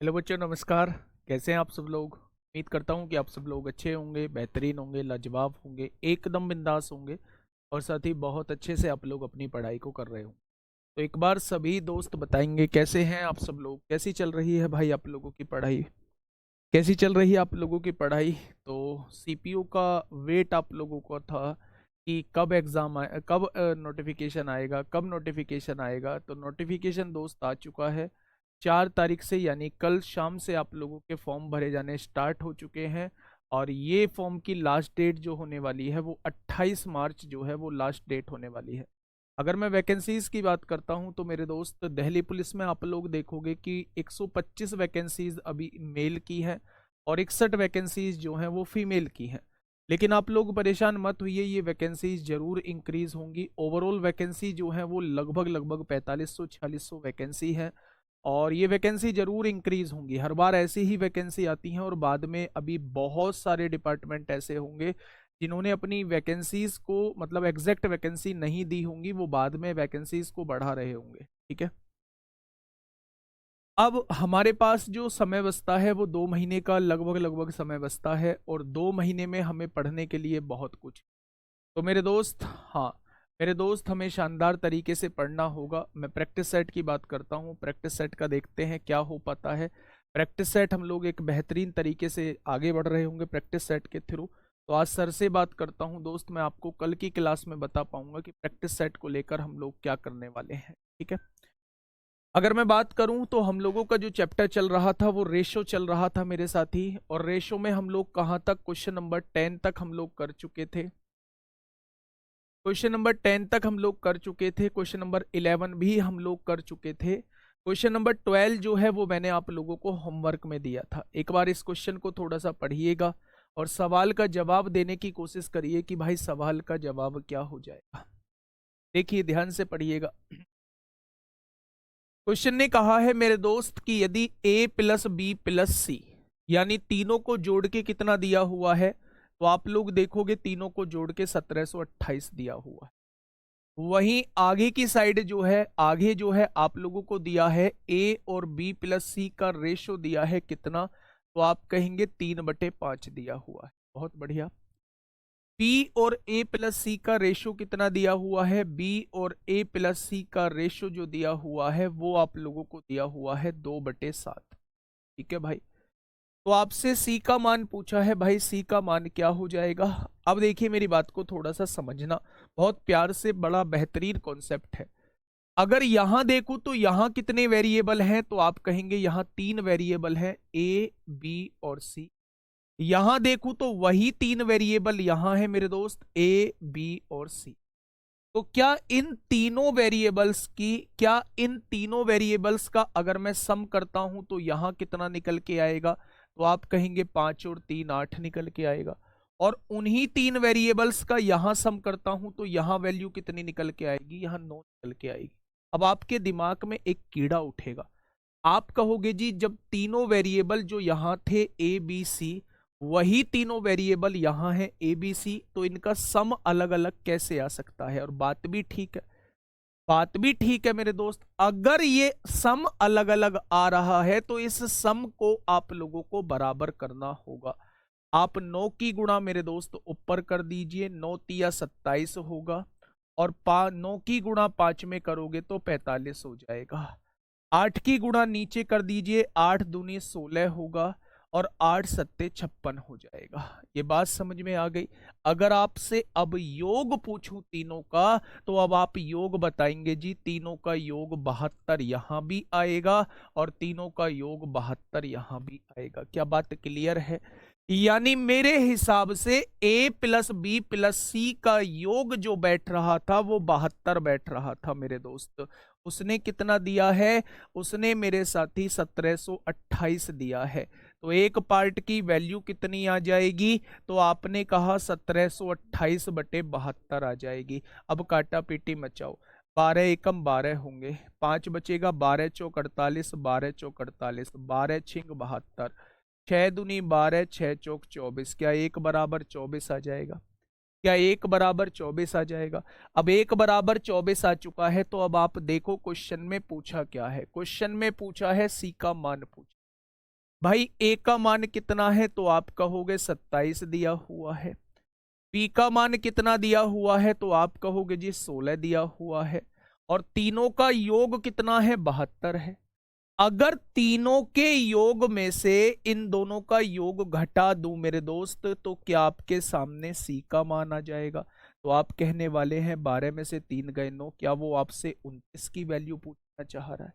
Hello बच्चों, नमस्कार। कैसे हैं आप सब लोग? उम्मीद करता हूं कि आप सब लोग अच्छे होंगे, बेहतरीन होंगे, लाजवाब होंगे, एकदम बिंदास होंगे और साथ ही बहुत अच्छे से आप लोग अपनी पढ़ाई को कर रहे हों। तो एक बार सभी दोस्त बताएंगे कैसे हैं आप सब लोग, कैसी चल रही है भाई आप लोगों की पढ़ाई, कैसी चल रही है आप लोगों की पढ़ाई। तो सीपीयू का वेट आप लोगों को था कि कब एग्ज़ाम आए, कब नोटिफिकेशन आएगा, कब नोटिफिकेशन आएगा। तो नोटिफिकेशन दोस्त आ चुका है 4 तारीख से, यानी कल शाम से आप लोगों के फॉर्म भरे जाने स्टार्ट हो चुके हैं। और ये फॉर्म की लास्ट डेट जो होने वाली है वो 28 मार्च जो है वो लास्ट डेट होने वाली है। अगर मैं वैकेंसीज की बात करता हूं तो मेरे दोस्त दिल्ली पुलिस में आप लोग देखोगे कि 125 वैकेंसीज अभी मेल की है और 61 वैकेंसीज जो हैं वो फीमेल की हैं। लेकिन आप लोग परेशान मत होइए, ये वैकेंसीज जरूर इंक्रीज होंगी। ओवरऑल वैकेंसी जो है वो लगभग लगभग 4500-4600 वैकेंसी है और ये वैकेंसी जरूर इंक्रीज होंगी। हर बार ऐसी ही वैकेंसी आती हैं और बाद में अभी बहुत सारे डिपार्टमेंट ऐसे होंगे जिन्होंने अपनी वैकेंसीज को मतलब एग्जैक्ट वैकेंसी नहीं दी होंगी, वो बाद में वैकेंसीज को बढ़ा रहे होंगे। ठीक है, अब हमारे पास जो समय बचता है वो 2 महीने का लगभग लगभग समय बचता है और 2 महीने में हमें पढ़ने के लिए बहुत कुछ। तो मेरे दोस्त, हाँ मेरे दोस्त, हमें शानदार तरीके से पढ़ना होगा। मैं प्रैक्टिस सेट की बात करता हूँ, प्रैक्टिस सेट का देखते हैं क्या हो पाता है। प्रैक्टिस सेट हम लोग एक बेहतरीन तरीके से आगे बढ़ रहे होंगे प्रैक्टिस सेट के थ्रू। तो आज सर से बात करता हूँ दोस्त, मैं आपको कल की क्लास में बता पाऊंगा कि प्रैक्टिस सेट को लेकर हम लोग क्या करने वाले हैं। ठीक है, अगर मैं बात करूं तो हम लोगों का जो चैप्टर चल रहा था वो रेशो चल रहा था मेरे साथी। और रेशो में हम लोग कहाँ तक, क्वेश्चन नंबर 10 तक हम लोग कर चुके थे। क्वेश्चन नंबर 10 तक हम लोग कर चुके थे, क्वेश्चन नंबर 11 भी हम लोग कर चुके थे। क्वेश्चन नंबर 12 जो है वो मैंने आप लोगों को होमवर्क में दिया था। एक बार इस क्वेश्चन को थोड़ा सा पढ़िएगा और सवाल का जवाब देने की कोशिश करिए कि भाई सवाल का जवाब क्या हो जाएगा। देखिए ध्यान से पढ़िएगा। क्वेश्चन ने कहा है मेरे दोस्त कि यदि a प्लस बी प्लस सी, यानी तीनों को जोड़ के कितना दिया हुआ है, तो आप लोग देखोगे तीनों को जोड़ के 1728 दिया हुआ है। वहीं आगे की साइड जो है, आगे जो है आप लोगों को दिया है a और b प्लस सी का रेशो दिया है कितना, तो आप कहेंगे 3/5 दिया हुआ है। बहुत बढ़िया। b और a प्लस सी का रेशो कितना दिया हुआ है, b और a प्लस सी का रेशो जो दिया हुआ है वो आप लोगों को दिया हुआ है 2/7। ठीक है भाई, तो आपसे सी का मान पूछा है, भाई सी का मान क्या हो जाएगा। अब देखिए मेरी बात को थोड़ा सा समझना, बहुत प्यार से, बड़ा बेहतरीन कॉन्सेप्ट है। अगर यहां देखूं तो यहां कितने वेरिएबल हैं, तो आप कहेंगे यहां 3 वेरिएबल हैं, ए बी और सी। यहां देखूं तो वही 3 वेरिएबल यहां है मेरे दोस्त, ए बी और सी। तो क्या इन तीनों वेरिएबल्स का अगर मैं सम करता हूं तो यहां कितना निकल के आएगा, तो आप कहेंगे 5 और 3 8 निकल के आएगा। और उन्हीं 3 वेरिएबल्स का यहां सम करता हूं तो यहां वैल्यू कितनी निकल के आएगी, यहां 9 निकल के आएगी। अब आपके दिमाग में एक कीड़ा उठेगा, आप कहोगे जी जब तीनों वेरिएबल जो यहां थे ए बी सी, वही तीनों वेरिएबल यहां है ए बी सी, तो इनका सम अलग अलग कैसे आ सकता है। और बात भी ठीक है, बात भी ठीक है मेरे दोस्त। अगर ये सम अलग अलग आ रहा है तो इस सम को आप लोगों को बराबर करना होगा। आप 9 की गुणा मेरे दोस्त ऊपर कर दीजिए, 9 तिया 27 होगा और 9 की गुणा 5 में करोगे तो 45 हो जाएगा। 8 की गुणा नीचे कर दीजिए, 8 दूनी 16 होगा और 8 सत्ते 56 हो जाएगा। ये बात समझ में आ गई। अगर आपसे अब योग पूछूं तीनों का, तो अब आप योग बताएंगे जी तीनों का योग 72 यहां भी आएगा और तीनों का योग 72 यहां भी आएगा। क्या बात क्लियर है? यानी मेरे हिसाब से a प्लस बी प्लस सी का योग जो बैठ रहा था वो 72 बैठ रहा था मेरे दोस्त। उसने कितना दिया है, उसने मेरे साथी 1728 दिया है। तो एक पार्ट की वैल्यू कितनी आ जाएगी, तो आपने कहा 1728/72 आ जाएगी। अब काटा पीटी मचाओ, 12 एकम 12 होंगे, 5 बचेगा, 12 चौक 48, 12 चौक 48, 12 छिंग 72, 6 दूनी 12, 6 चौक 24। क्या एक बराबर 24 आ जाएगा? क्या एक बराबर 24 आ जाएगा? अब एक बराबर 24 आ चुका है, तो अब आप देखो क्वेश्चन में पूछा क्या है। क्वेश्चन में पूछा है सी का मान पूछा। भाई ए का मान कितना है तो आप कहोगे 27 दिया हुआ है। बी का मान कितना दिया हुआ है तो आप कहोगे जी 16 दिया हुआ है। और तीनों का योग कितना है 72 है। अगर तीनों के योग में से इन दोनों का योग घटा दूं मेरे दोस्त, तो क्या आपके सामने सी का मान आ जाएगा? तो आप कहने वाले हैं 12 में से 3 गए 9। क्या वो आपसे 29 की वैल्यू पूछना चाह रहा है?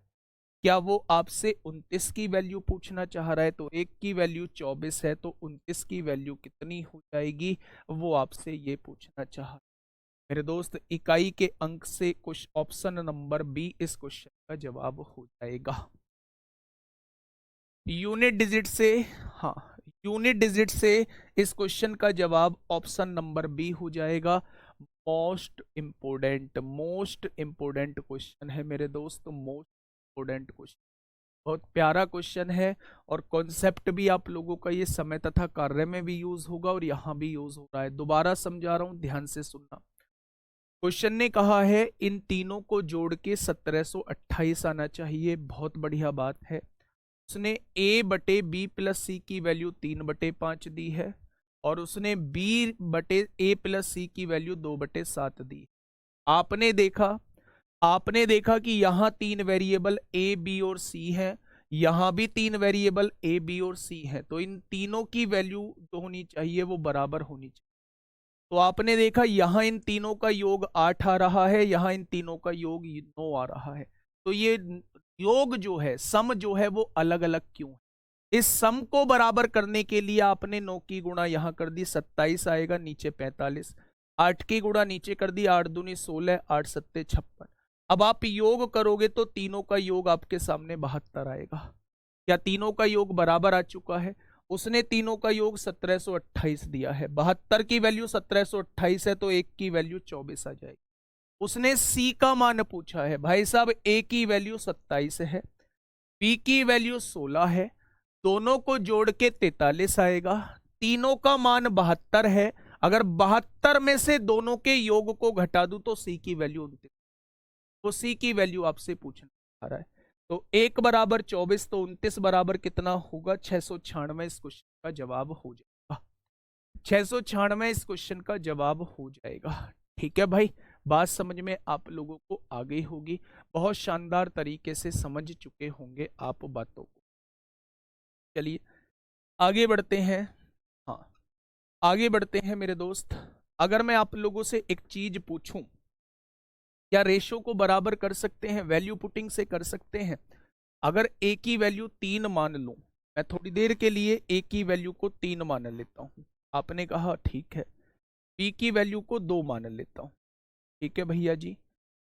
क्या वो आपसे 29 की वैल्यू पूछना चाह रहा है? तो एक की वैल्यू 24 है, तो 29 की वैल्यू कितनी हो जाएगी, वो आपसे ये पूछना चाह रहा है। मेरे दोस्त, इकाई के अंक से कुछ ऑप्शन नंबर बी इस क्वेश्चन का जवाब हो जाएगा। यूनिट डिजिट से, हाँ, यूनिट डिजिट से इस क्वेश्चन का जवाब ऑप्शन नंबर बी हो जाएगा। मोस्ट इंपोर्टेंट क्वेश्चन है मेरे दोस्त, मोस्ट इंपोर्टेंट क्वेश्चन, बहुत प्यारा क्वेश्चन है। और कॉन्सेप्ट भी आप लोगों का ये समय तथा कार्य में भी यूज होगा और यहाँ भी यूज हो रहा है। दोबारा समझा रहा हूँ, ध्यान से सुनना। क्वेश्चन ने कहा है इन तीनों को जोड़ के 1728 आना चाहिए। बहुत बढ़िया बात है। उसने a बटे बी प्लस सी की वैल्यू 3/5 दी है, और उसने b बटे a प्लस सी की वैल्यू 2/7 दी। आपने देखा कि यहाँ 3 वेरिएबल a b और c है, यहाँ भी 3 वेरिएबल a b और c है। तो इन तीनों की वैल्यू जो होनी चाहिए वो बराबर होनी चाहिए। तो आपने देखा यहाँ इन तीनों का योग 8 आ रहा है, यहाँ इन तीनों का योग 9 आ रहा है। तो ये योग जो है, सम जो है, वो अलग अलग क्यों है? इस सम को बराबर करने के लिए आपने 9 की गुणा यहां कर दी, 27 आएगा, नीचे 45। 8 की गुणा नीचे कर दी, 8 दूनी 16, 8 सत्ते 56। अब आप योग करोगे तो तीनों का योग आपके सामने 72 आएगा। क्या तीनों का योग बराबर आ चुका है? उसने तीनों का योग 1728 दिया है। 72 की वैल्यू 1728 है, तो एक की वैल्यू 24 आ जाएगी। उसने सी का मान पूछा है, भाई साहब ए की वैल्यू 27 है, बी की वैल्यू 16 है, दोनों को जोड़ के 43 आएगा। तीनों का मान 72 है। अगर 72 में से दोनों के योग को घटा दूं तो सी की वैल्यू 29। तो सी की वैल्यू आपसे पूछना आ रहा है। तो 1 बराबर 24, तो 29 बराबर कितना होगा? 696 इस क्वेश्चन का जवाब हो जाएगा। 696 इस क्वेश्चन का जवाब हो जाएगा। ठीक है भाई, बात समझ में आप लोगों को आ गई होगी। बहुत शानदार तरीके से समझ चुके होंगे आप बातों को। चलिए आगे बढ़ते हैं। हाँ, आगे बढ़ते हैं मेरे दोस्त। अगर मैं आप लोगों से एक चीज पूछूं, क्या रेशो को बराबर कर सकते हैं? वैल्यू पुटिंग से कर सकते हैं। अगर ए की वैल्यू 3 मान लूं, मैं थोड़ी देर के लिए ए की वैल्यू को 3 मान लेता हूं। आपने कहा ठीक है। बी की वैल्यू को 2 मान लेता हूं। ठीक है भैया जी।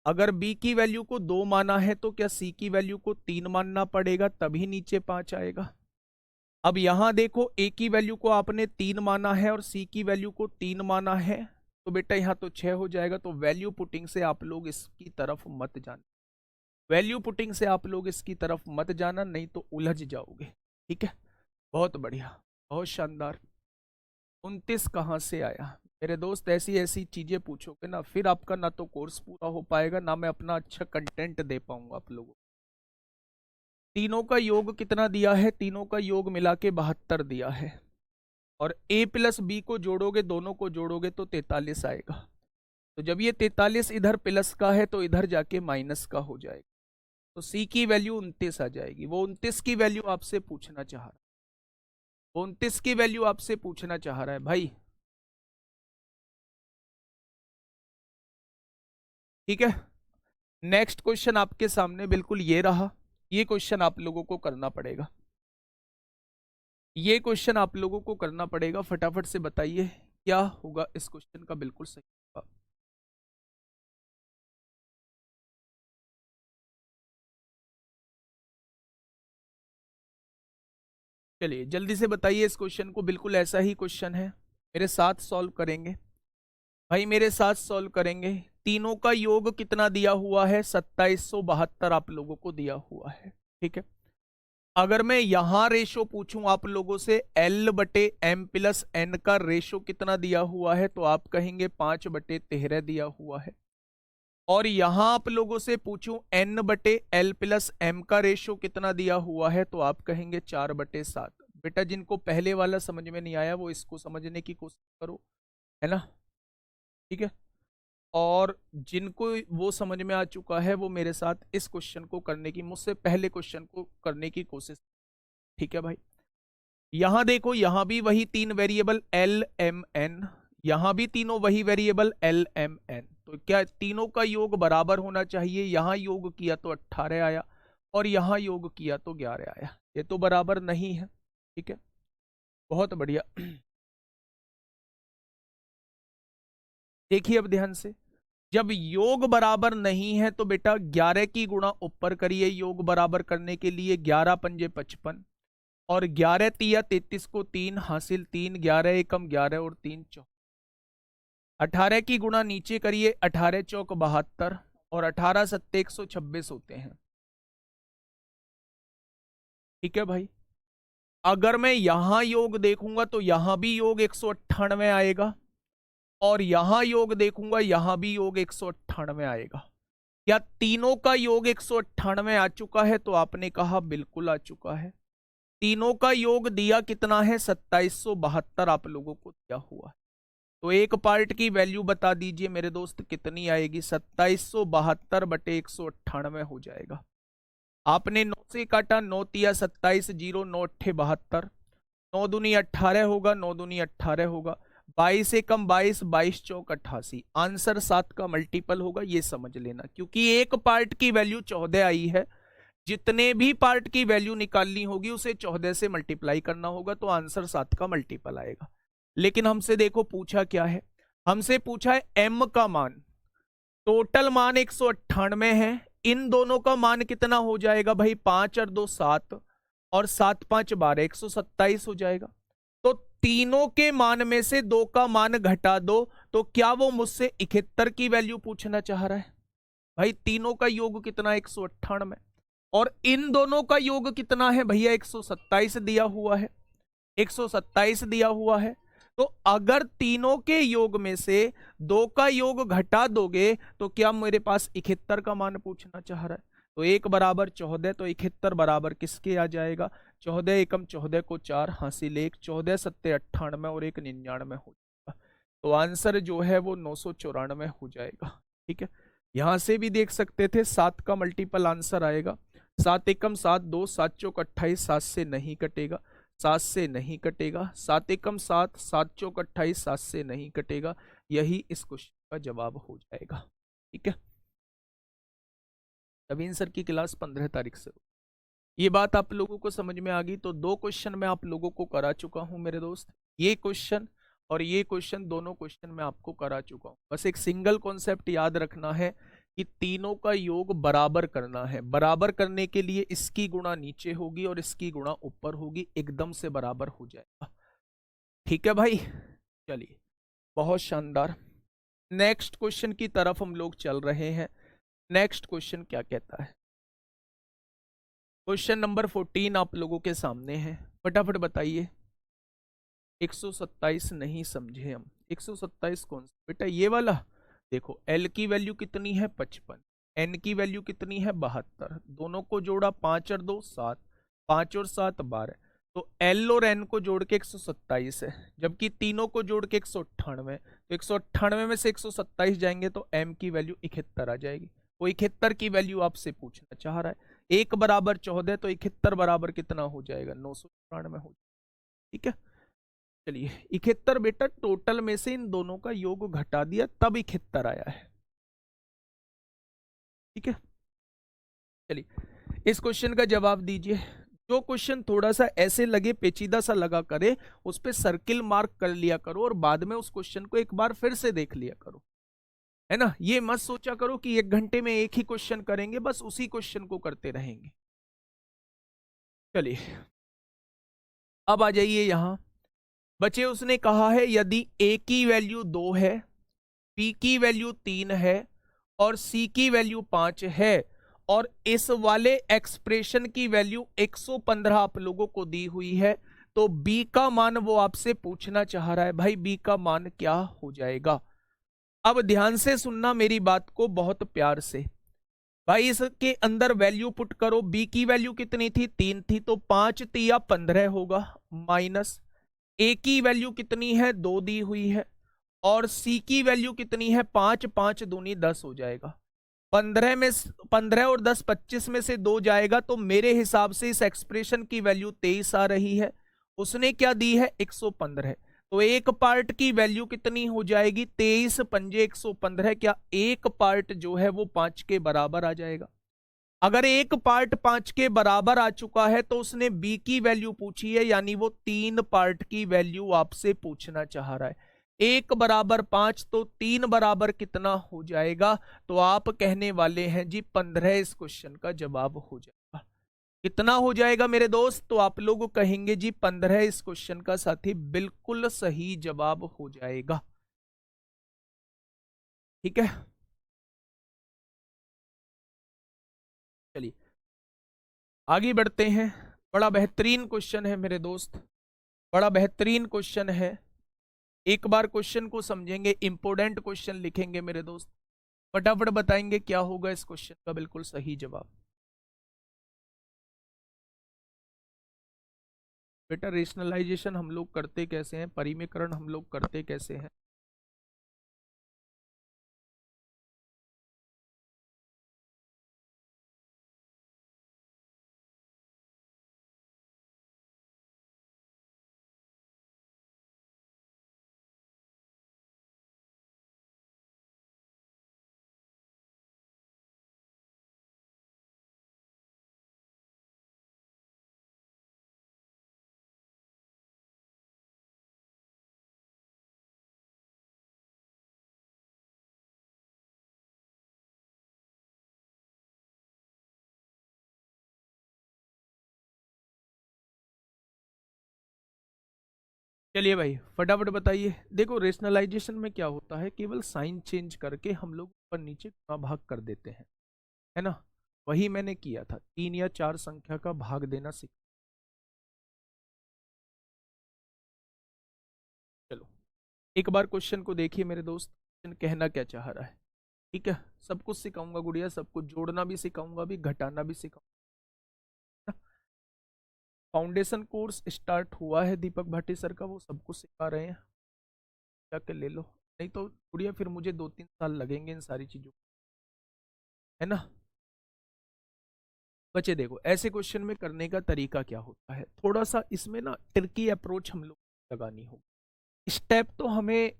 अगर बी की वैल्यू को 2 माना है तो क्या सी की वैल्यू को 3 मानना पड़ेगा, तभी नीचे 5 आएगा। अब यहां देखो, ए की वैल्यू को आपने 3 माना है और सी की वैल्यू को 3 माना है, तो बेटा यहाँ तो 6 हो जाएगा। तो वैल्यू पुटिंग से आप लोग इसकी तरफ मत जाना, वैल्यू पुटिंग से आप लोग इसकी तरफ मत जाना, नहीं तो उलझ जाओगे। ठीक है, बहुत बढ़िया, बहुत शानदार। 29 कहाँ से आया? मेरे दोस्त, ऐसी ऐसी चीजें पूछोगे ना, फिर आपका ना तो कोर्स पूरा हो पाएगा, ना मैं अपना अच्छा कंटेंट दे पाऊंगा आप लोगों को। तीनों का योग कितना दिया है? तीनों का योग मिला के 72 दिया है। और a प्लस बी को जोड़ोगे, दोनों को जोड़ोगे तो 43 आएगा। तो जब ये 43 इधर प्लस का है तो इधर जाके माइनस का हो जाएगा। तो c की वैल्यू 29 आ जाएगी। वो 29 की वैल्यू आपसे पूछना चाह रहा है, वो 29 की वैल्यू आपसे पूछना चाह रहा है भाई। ठीक है, नेक्स्ट क्वेश्चन आपके सामने बिल्कुल ये रहा। ये क्वेश्चन आप लोगों को करना पड़ेगा, ये क्वेश्चन आप लोगों को करना पड़ेगा। फटाफट से बताइए क्या होगा इस क्वेश्चन का बिल्कुल सही जवाब। चलिए जल्दी से बताइए इस क्वेश्चन को। बिल्कुल ऐसा ही क्वेश्चन है, मेरे साथ सॉल्व करेंगे भाई, मेरे साथ सॉल्व करेंगे। तीनों का योग कितना दिया हुआ है? 2772 आप लोगों को दिया हुआ है। ठीक है, अगर मैं यहां रेशो पूछूं आप लोगों से, L बटे M प्लस N का रेशो कितना दिया हुआ है, तो आप कहेंगे 5/13 दिया हुआ है। और यहां आप लोगों से पूछूं n/l+m का रेशो कितना दिया हुआ है, तो आप कहेंगे 4/7। बेटा जिनको पहले वाला समझ में नहीं आया वो इसको समझने की कोशिश करो, है ना, ठीक है। और जिनको वो समझ में आ चुका है वो मेरे साथ इस क्वेश्चन को करने की, मुझसे पहले क्वेश्चन को करने की कोशिश, ठीक है भाई। यहां देखो, यहां भी वही तीन वेरिएबल एल एम एन, यहां भी तीनों वही वेरिएबल एल एम एन, तो क्या तीनों का योग बराबर होना चाहिए। यहां योग किया तो 18 आया और यहां योग किया तो 11 आया, ये तो बराबर नहीं है, ठीक है, बहुत बढ़िया। देखिए अब ध्यान से, जब योग बराबर नहीं है तो बेटा 11 की गुणा ऊपर करिए योग बराबर करने के लिए, 11 पंजे 55 और 11 तिया 33 को 3 हासिल, 3 11 एकम 11 और 3 चौक, 18 की गुणा नीचे करिए, 18 चौक 72 और 18 सत्ते 126 होते हैं, ठीक है भाई। अगर मैं यहां योग देखूंगा तो यहां भी योग 198 आएगा और यहां योग देखूंगा यहां भी योग 198 आएगा। क्या तीनों का योग 198 आ चुका है, तो आपने कहा बिल्कुल आ चुका है। तीनों का योग दिया कितना है, 2772 आप लोगों को दिया हुआ है। तो एक पार्ट की वैल्यू बता दीजिए मेरे दोस्त कितनी आएगी, 2772/198 हो जाएगा। आपने 9 से काटा, 9 तिया 27, 0 9 अट्ठे 72, 9 दूनी 18 होगा, 9 दूनी 18 होगा, 22 एकम 22, 22 चौक 88, आंसर 7 का मल्टीपल होगा, ये समझ लेना। क्योंकि एक पार्ट की वैल्यू 14 आई है, जितने भी पार्ट की वैल्यू निकालनी होगी उसे 14 से मल्टीप्लाई करना होगा, तो आंसर 7 का मल्टीपल आएगा। लेकिन हमसे देखो पूछा क्या है, हमसे पूछा है m का मान, टोटल मान 198 है, इन दोनों का मान कितना हो जाएगा भाई, 5 और 2 7 और 7 5 12, 127 हो जाएगा। तो तीनों के मान में से 2 का मान घटा दो, तो क्या वो मुझसे 71 की वैल्यू पूछना चाह रहा है। भाई तीनों का योग कितना, 198 और इन दोनों का योग कितना है भैया, 127 दिया हुआ है, 127 दिया हुआ है। तो अगर तीनों के योग में से 2 का योग घटा दोगे तो क्या मेरे पास 71 का मान पूछना चाह रहा है। तो 1 बराबर 14, तो 71 बराबर किसके आ जाएगा, 14 एकम 14 को 4 हासिल 1, 14 सत्ते 98 और 1 99 हो जाएगा। तो आंसर जो है वो 994 हो जाएगा, ठीक है। यहां से भी देख सकते थे 7 का मल्टीपल आंसर आएगा, 7 एकम 7, 2 7 चौक 28, 7 से नहीं कटेगा, 7 से नहीं कटेगा, 7 एकम 7, 7 चौक 28, 7 से नहीं कटेगा, यही इस क्वेश्चन का जवाब हो जाएगा, ठीक है। नवीन सर की क्लास 15 तारीख से, ये बात आप लोगों को समझ में आ गई। तो 2 क्वेश्चन मैं आप लोगों को करा चुका हूं मेरे दोस्त, ये क्वेश्चन और ये क्वेश्चन, दोनों क्वेश्चन मैं आपको करा चुका हूं। बस एक सिंगल कॉन्सेप्ट याद रखना है कि तीनों का योग बराबर करना है। बराबर करने के लिए इसकी गुणा नीचे होगी और इसकी गुणा ऊपर होगी, एकदम से बराबर हो जाएगा, ठीक है भाई। चलिए बहुत शानदार, नेक्स्ट क्वेश्चन की तरफ हम लोग चल रहे हैं। नेक्स्ट क्वेश्चन क्या कहता है, क्वेश्चन नंबर 14 आप लोगों के सामने है, फटाफट बताइए। 127 नहीं समझे हम, 127 कौन सा बेटा, ये वाला देखो, L की वैल्यू कितनी है 55, N की वैल्यू कितनी है 72, दोनों को जोड़ा 5 और 2 7, 5 और 7 12, तो L और N को जोड़ के 127 है, जबकि तीनों को जोड़ के 198, तो 198 में से 127 जाएंगे तो M की वैल्यू 71 आ जाएगी। वो 71 की वैल्यू आपसे पूछना चाह रहा है। 1 बराबर 14, तो 71 बराबर कितना हो जाएगा, 994 हो जाएगा, ठीक है। चलिए 71 बेटा टोटल में से इन दोनों का योग घटा दिया तब 71 आया है, ठीक है। चलिए इस क्वेश्चन का जवाब दीजिए। जो क्वेश्चन थोड़ा सा ऐसे लगे, पेचीदा सा लगा करे, उस पर सर्किल मार्क कर लिया करो और बाद में उस क्वेश्चन को एक बार फिर से देख लिया करो, है ना। ये मत सोचा करो कि 1 घंटे में एक ही क्वेश्चन करेंगे, बस उसी क्वेश्चन को करते रहेंगे। चलिए अब आ जाइए यहां, बच्चे उसने कहा है यदि A की वैल्यू 2 है, B की वैल्यू 3 है और C की वैल्यू 5 है और इस वाले एक्सप्रेशन की वैल्यू 115 आप लोगों को दी हुई है, तो B का मान वो आपसे पूछना चाह रहा है, भाई B का मान क्या हो जाएगा। अब ध्यान से सुनना मेरी बात को बहुत प्यार से। भाई इसके अंदर वैल्यू पुट करो। बी की वैल्यू कितनी थी? 3 थी, तो 5 तिया 15 होगा, माइनस ए की वैल्यू कितनी है? 2 दी हुई है, और सी की वैल्यू कितनी है? 5, 5 दूनी 10 हो जाएगा। 15 में 15 और 10 25 में से 2 जाएगा, तो मेरे हिसाब से इस एक्सप्रेशन की वैल्यू 23 आ रही है। उसने क्या दी है? 115। तो एक पार्ट की वैल्यू कितनी हो जाएगी? 23 पंजे 115। क्या एक पार्ट जो है वो 5 के बराबर आ जाएगा? अगर एक पार्ट 5 के बराबर आ चुका है तो उसने बी की वैल्यू पूछी है, यानी वो 3 पार्ट की वैल्यू आपसे पूछना चाह रहा है। 1 बराबर 5, तो 3 बराबर कितना हो जाएगा? तो आप कहने वाले हैं जी 15 इस क्वेश्चन का जवाब हो जाएगा। कितना हो जाएगा मेरे दोस्त? तो आप लोग कहेंगे जी 15 इस क्वेश्चन का साथी बिल्कुल सही जवाब हो जाएगा। ठीक है, चलिए आगे बढ़ते हैं। बड़ा बेहतरीन क्वेश्चन है मेरे दोस्त, बड़ा बेहतरीन क्वेश्चन है। एक बार क्वेश्चन को समझेंगे, इंपोर्टेंट क्वेश्चन लिखेंगे मेरे दोस्त, फटाफट बताएंगे क्या होगा इस क्वेश्चन का बिल्कुल सही जवाब। बेटा रेशनलाइजेशन हम लोग करते कैसे हैं, परिमीकरण हम लोग करते कैसे हैं? चलिए भाई फटाफट बताइए। देखो रेशनलाइजेशन में क्या होता है, केवल साइन चेंज करके हम लोग ऊपर नीचे गुणा भाग कर देते हैं, है ना? वही मैंने किया था, 3 या 4 संख्या का भाग देना सीख। चलो एक बार क्वेश्चन को देखिए मेरे दोस्त, क्वेश्चन कहना क्या चाह रहा है। ठीक है, सब कुछ सिखाऊंगा गुड़िया, सब कुछ जोड़ना भी सिखाऊंगा, भी घटाना भी सिखाऊंगा। फाउंडेशन कोर्स स्टार्ट हुआ है दीपक भाटी सर का, वो सब कुछ सिखा रहे हैं, जाके ले लो। नहीं तो गुड़िया फिर मुझे 2-3 साल लगेंगे इन सारी चीजों, है ना? बच्चे देखो ऐसे क्वेश्चन में करने का तरीका क्या होता है, थोड़ा सा इसमें ना ट्रिकी अप्रोच हम लोग लगानी होगी। स्टेप तो हमें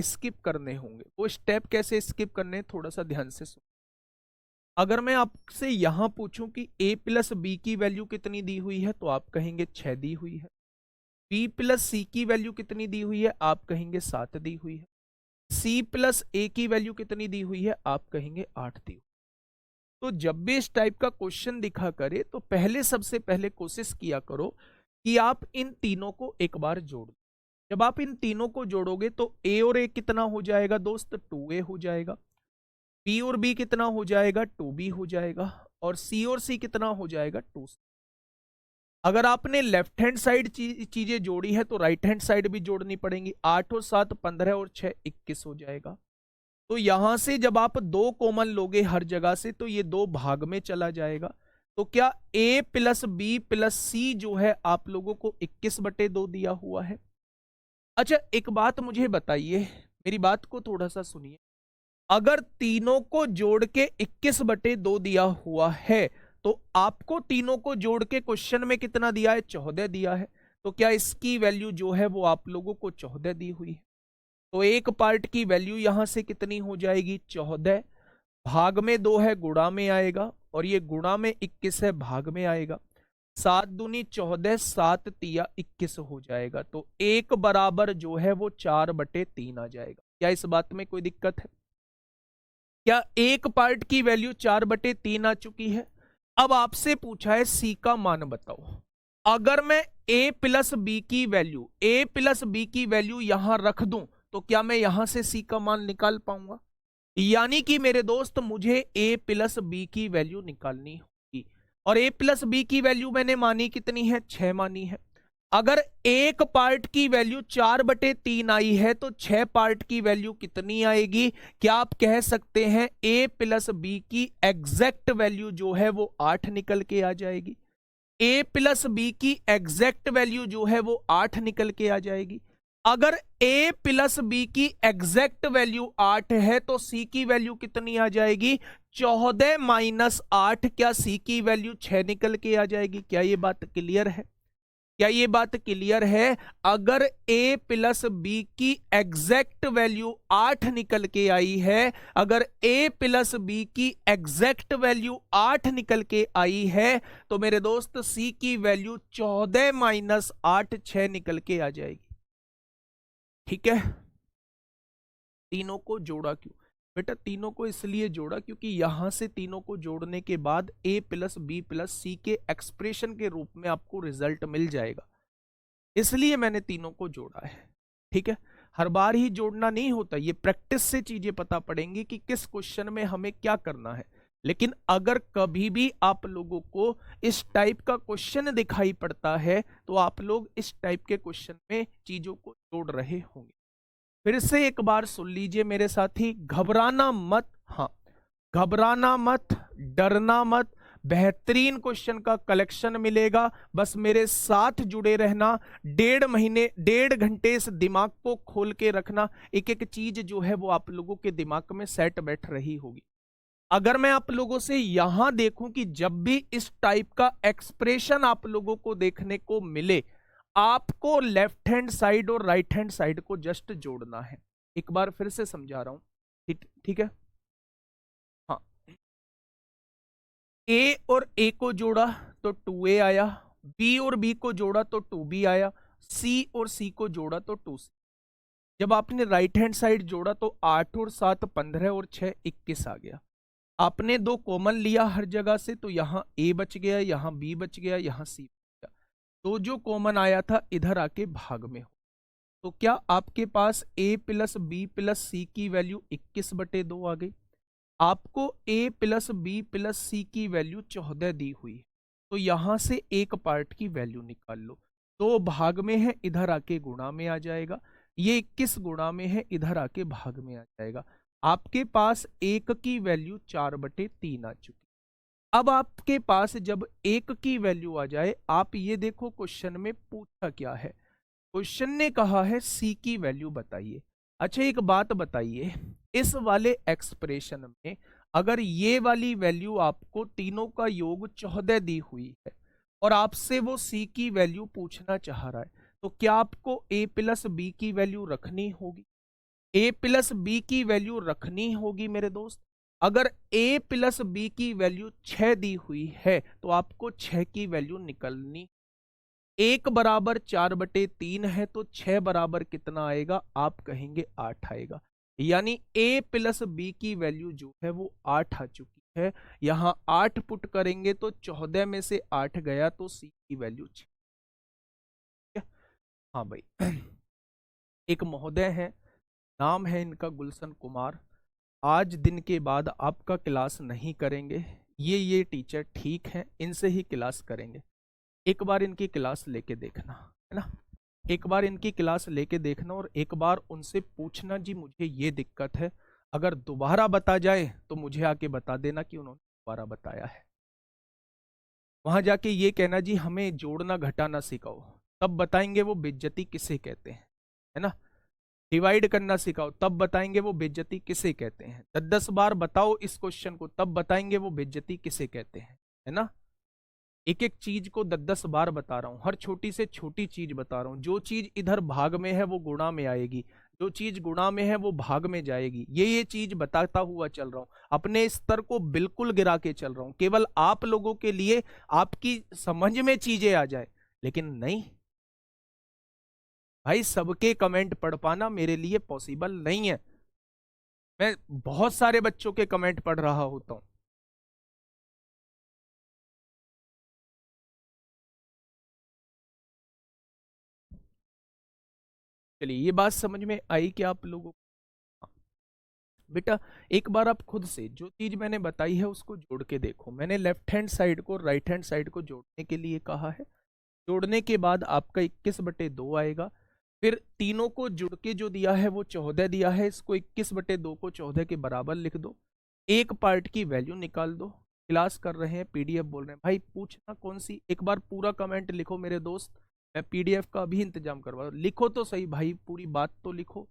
स्किप करने होंगे, वो स्टेप कैसे स्किप करने हैं, थोड़ा सा ध्यान से सुनो। अगर मैं आपसे यहां पूछूं कि a प्लस बी की वैल्यू कितनी दी हुई है, तो आप कहेंगे 6 दी हुई है। b प्लस सी की वैल्यू कितनी दी हुई है, आप कहेंगे 7 दी हुई है। c प्लस a की वैल्यू कितनी दी हुई है, आप कहेंगे 8 दी हुई है। तो जब भी इस टाइप का क्वेश्चन दिखा करे तो पहले सबसे पहले कोशिश किया करो कि आप इन तीनों को एक बार जोड़ दो। जब आप इन तीनों को जोड़ोगे तो a और a कितना हो जाएगा दोस्त? 2a हो जाएगा। b और b कितना हो जाएगा? 2b हो जाएगा। और c और c कितना हो जाएगा? 2c। अगर आपने लेफ्ट हैंड साइड चीजें जोड़ी है तो राइट हैंड साइड भी जोड़नी पड़ेंगी। 8 और 7 15 और 6 21 हो जाएगा। तो यहां से जब आप 2 कॉमन लोगे हर जगह से तो ये 2 भाग में चला जाएगा। तो क्या a प्लस बी प्लस सी जो है आप लोगों को 21/2 दिया हुआ है। अच्छा एक बात मुझे बताइए, मेरी बात को थोड़ा सा सुनिए। अगर तीनों को जोड़ के 21/2 दिया हुआ है तो आपको तीनों को जोड़ के क्वेश्चन में कितना दिया है? 14 दिया है। तो क्या इसकी वैल्यू जो है वो आप लोगों को 14 दी हुई है? तो एक पार्ट की वैल्यू यहां से कितनी हो जाएगी? 14। भाग में 2 है, गुणा में आएगा, और ये गुणा में 21 है, भाग में आएगा। 7 दूनी 14, 7 तिया 21 हो जाएगा। तो एक बराबर जो है वो 4/3 आ जाएगा। क्या इस बात में कोई दिक्कत है? क्या एक पार्ट की वैल्यू 4/3 आ चुकी है? अब आपसे पूछा है सी का मान बताओ। अगर मैं a प्लस बी की वैल्यू यहां रख दूं तो क्या मैं यहां से c का मान निकाल पाऊंगा? यानी कि मेरे दोस्त मुझे a प्लस बी की वैल्यू निकालनी होगी। और a प्लस बी की वैल्यू मैंने मानी कितनी है? 6 मानी है। अगर एक पार्ट की वैल्यू 4/3 आई है तो 6 पार्ट की वैल्यू कितनी आएगी? क्या आप कह सकते हैं a प्लस बी की एग्जैक्ट वैल्यू जो है वो 8 निकल के आ जाएगी? a प्लस बी की एग्जैक्ट वैल्यू जो है वो 8 निकल के आ जाएगी। अगर a प्लस बी की एग्जैक्ट वैल्यू 8 है तो c की वैल्यू कितनी आ जाएगी? 14 माइनस 8। क्या c की वैल्यू 6 निकल के आ जाएगी? क्या ये बात क्लियर है? क्या ये बात क्लियर है? अगर a प्लस बी की एग्जैक्ट वैल्यू 8 निकल के आई है, अगर a प्लस बी की एग्जैक्ट वैल्यू 8 निकल के आई है, तो मेरे दोस्त c की वैल्यू 14 माइनस 8 6 निकल के आ जाएगी। ठीक है, तीनों को जोड़ा क्यों बेटा? तीनों को इसलिए जोड़ा क्योंकि यहां से तीनों को जोड़ने के बाद a प्लस बी प्लस सी के एक्सप्रेशन के रूप में आपको रिजल्ट मिल जाएगा, इसलिए मैंने तीनों को जोड़ा है। ठीक है, हर बार ही जोड़ना नहीं होता, ये प्रैक्टिस से चीजें पता पड़ेंगी कि किस क्वेश्चन में हमें क्या करना है। लेकिन अगर कभी भी आप लोगों को इस टाइप का क्वेश्चन दिखाई पड़ता है तो आप लोग इस टाइप के क्वेश्चन में चीजों को जोड़ रहे होंगे। फिर से एक बार सुन लीजिए मेरे साथी, घबराना मत। हाँ, घबराना मत, डरना मत, बेहतरीन क्वेश्चन का कलेक्शन मिलेगा, बस मेरे साथ जुड़े रहना। 1.5 घंटे इस दिमाग को खोल के रखना, एक एक चीज जो है वो आप लोगों के दिमाग में सेट बैठ रही होगी। अगर मैं आप लोगों से यहां देखूं कि जब भी इस टाइप का एक्सप्रेशन आप लोगों को देखने को मिले, आपको लेफ्ट हैंड साइड और राइट हैंड साइड को जस्ट जोड़ना है। एक बार फिर से समझा रहा हूं, ठीक है? हाँ, ए और ए को जोड़ा तो 2a आया, बी और बी को जोड़ा तो 2b आया, सी और सी को जोड़ा तो 2c। जब आपने राइट हैंड साइड जोड़ा तो 8 और 7 15 और 6 21 आ गया। आपने 2 कॉमन लिया हर जगह से, तो यहां a बच गया, यहां b बच गया, यहां c बच गया। तो जो कॉमन आया था इधर आके भाग में हो, तो क्या आपके पास a प्लस बी प्लस सी की वैल्यू 21/2 आ गई। आपको a प्लस बी प्लस सी की वैल्यू 14 दी हुई है, तो यहां से एक पार्ट की वैल्यू निकाल लो। 2 भाग में है, इधर आके गुणा में आ जाएगा। ये 21 गुणा में है, इधर आके भाग में आ जाएगा। आपके पास एक की वैल्यू 4/3 आ चुकी। अब आपके पास जब एक की वैल्यू आ जाए, आप ये देखो क्वेश्चन में पूछा क्या है। क्वेश्चन ने कहा है सी की वैल्यू बताइए। अच्छा एक बात बताइए, इस वाले एक्सप्रेशन में अगर ये वाली वैल्यू आपको तीनों का योग 14 दी हुई है और आपसे वो सी की वैल्यू पूछना चाह रहा है, तो क्या आपको a प्लस बी की वैल्यू रखनी होगी? a प्लस बी की वैल्यू रखनी होगी मेरे दोस्त। अगर a प्लस बी की वैल्यू 6 दी हुई है तो आपको 6 की वैल्यू निकलनी। 1 बराबर 4/3 है तो 6 बराबर कितना आएगा? आप कहेंगे 8 आएगा। यानी a प्लस बी की वैल्यू जो है वो 8 आ चुकी है। यहां 8 पुट करेंगे तो 14 में से 8 गया तो c की वैल्यू 6। हाँ भाई, एक महोदय है, नाम है इनका गुलशन कुमार। आज दिन के बाद आपका क्लास नहीं करेंगे, ये टीचर ठीक है, इनसे ही क्लास करेंगे। एक बार इनकी क्लास लेके देखना, है ना? एक बार इनकी क्लास लेके देखना और एक बार उनसे पूछना जी मुझे ये दिक्कत है, अगर दोबारा बता जाए तो मुझे आके बता देना कि उन्होंने दोबारा बताया है। वहां जाके ये कहना जी हमें जोड़ना घटाना सिखाओ, तब बताएंगे वो बेइज्जती किसे कहते हैं, है ना? डिवाइड करना सिखाओ, तब बताएंगे वो बेइज्जती किसे कहते हैं। 10-10 बार बताओ इस क्वेश्चन को, तब बताएंगे वो बेइज्जती किसे कहते हैं, है ना? एक एक चीज को 10-10 बार बता रहा हूं, हर छोटी से छोटी चीज बता रहा हूं। जो चीज इधर भाग में है वो गुणा में आएगी, जो चीज गुणा में है वो भाग में जाएगी। ये चीज बताता हुआ चल रहा हूं, अपने स्तर को बिल्कुल गिरा के चल रहा हूं, केवल आप लोगों के लिए, आपकी समझ में चीजें आ जाए। लेकिन नहीं भाई, सबके कमेंट पढ़ पाना मेरे लिए पॉसिबल नहीं है। मैं बहुत सारे बच्चों के कमेंट पढ़ रहा होता हूं। चलिए, ये बात समझ में आई कि आप लोगों को? बेटा एक बार आप खुद से जो चीज मैंने बताई है उसको जोड़ के देखो। मैंने लेफ्ट हैंड साइड को राइट हैंड साइड को जोड़ने के लिए कहा है, जोड़ने के बाद आपका 21/2 आएगा। फिर तीनों को जुड़ के जो दिया है वो 14 दिया है, इसको 21/2 को 14 के बराबर लिख दो, एक पार्ट की वैल्यू निकाल दो। क्लास कर रहे हैं, पीडीएफ बोल रहे हैं, भाई पूछना कौन सी, एक बार पूरा कमेंट लिखो मेरे दोस्त, मैं पीडीएफ का भी इंतजाम करवा, लिखो तो सही भाई, पूरी बात तो लिखो।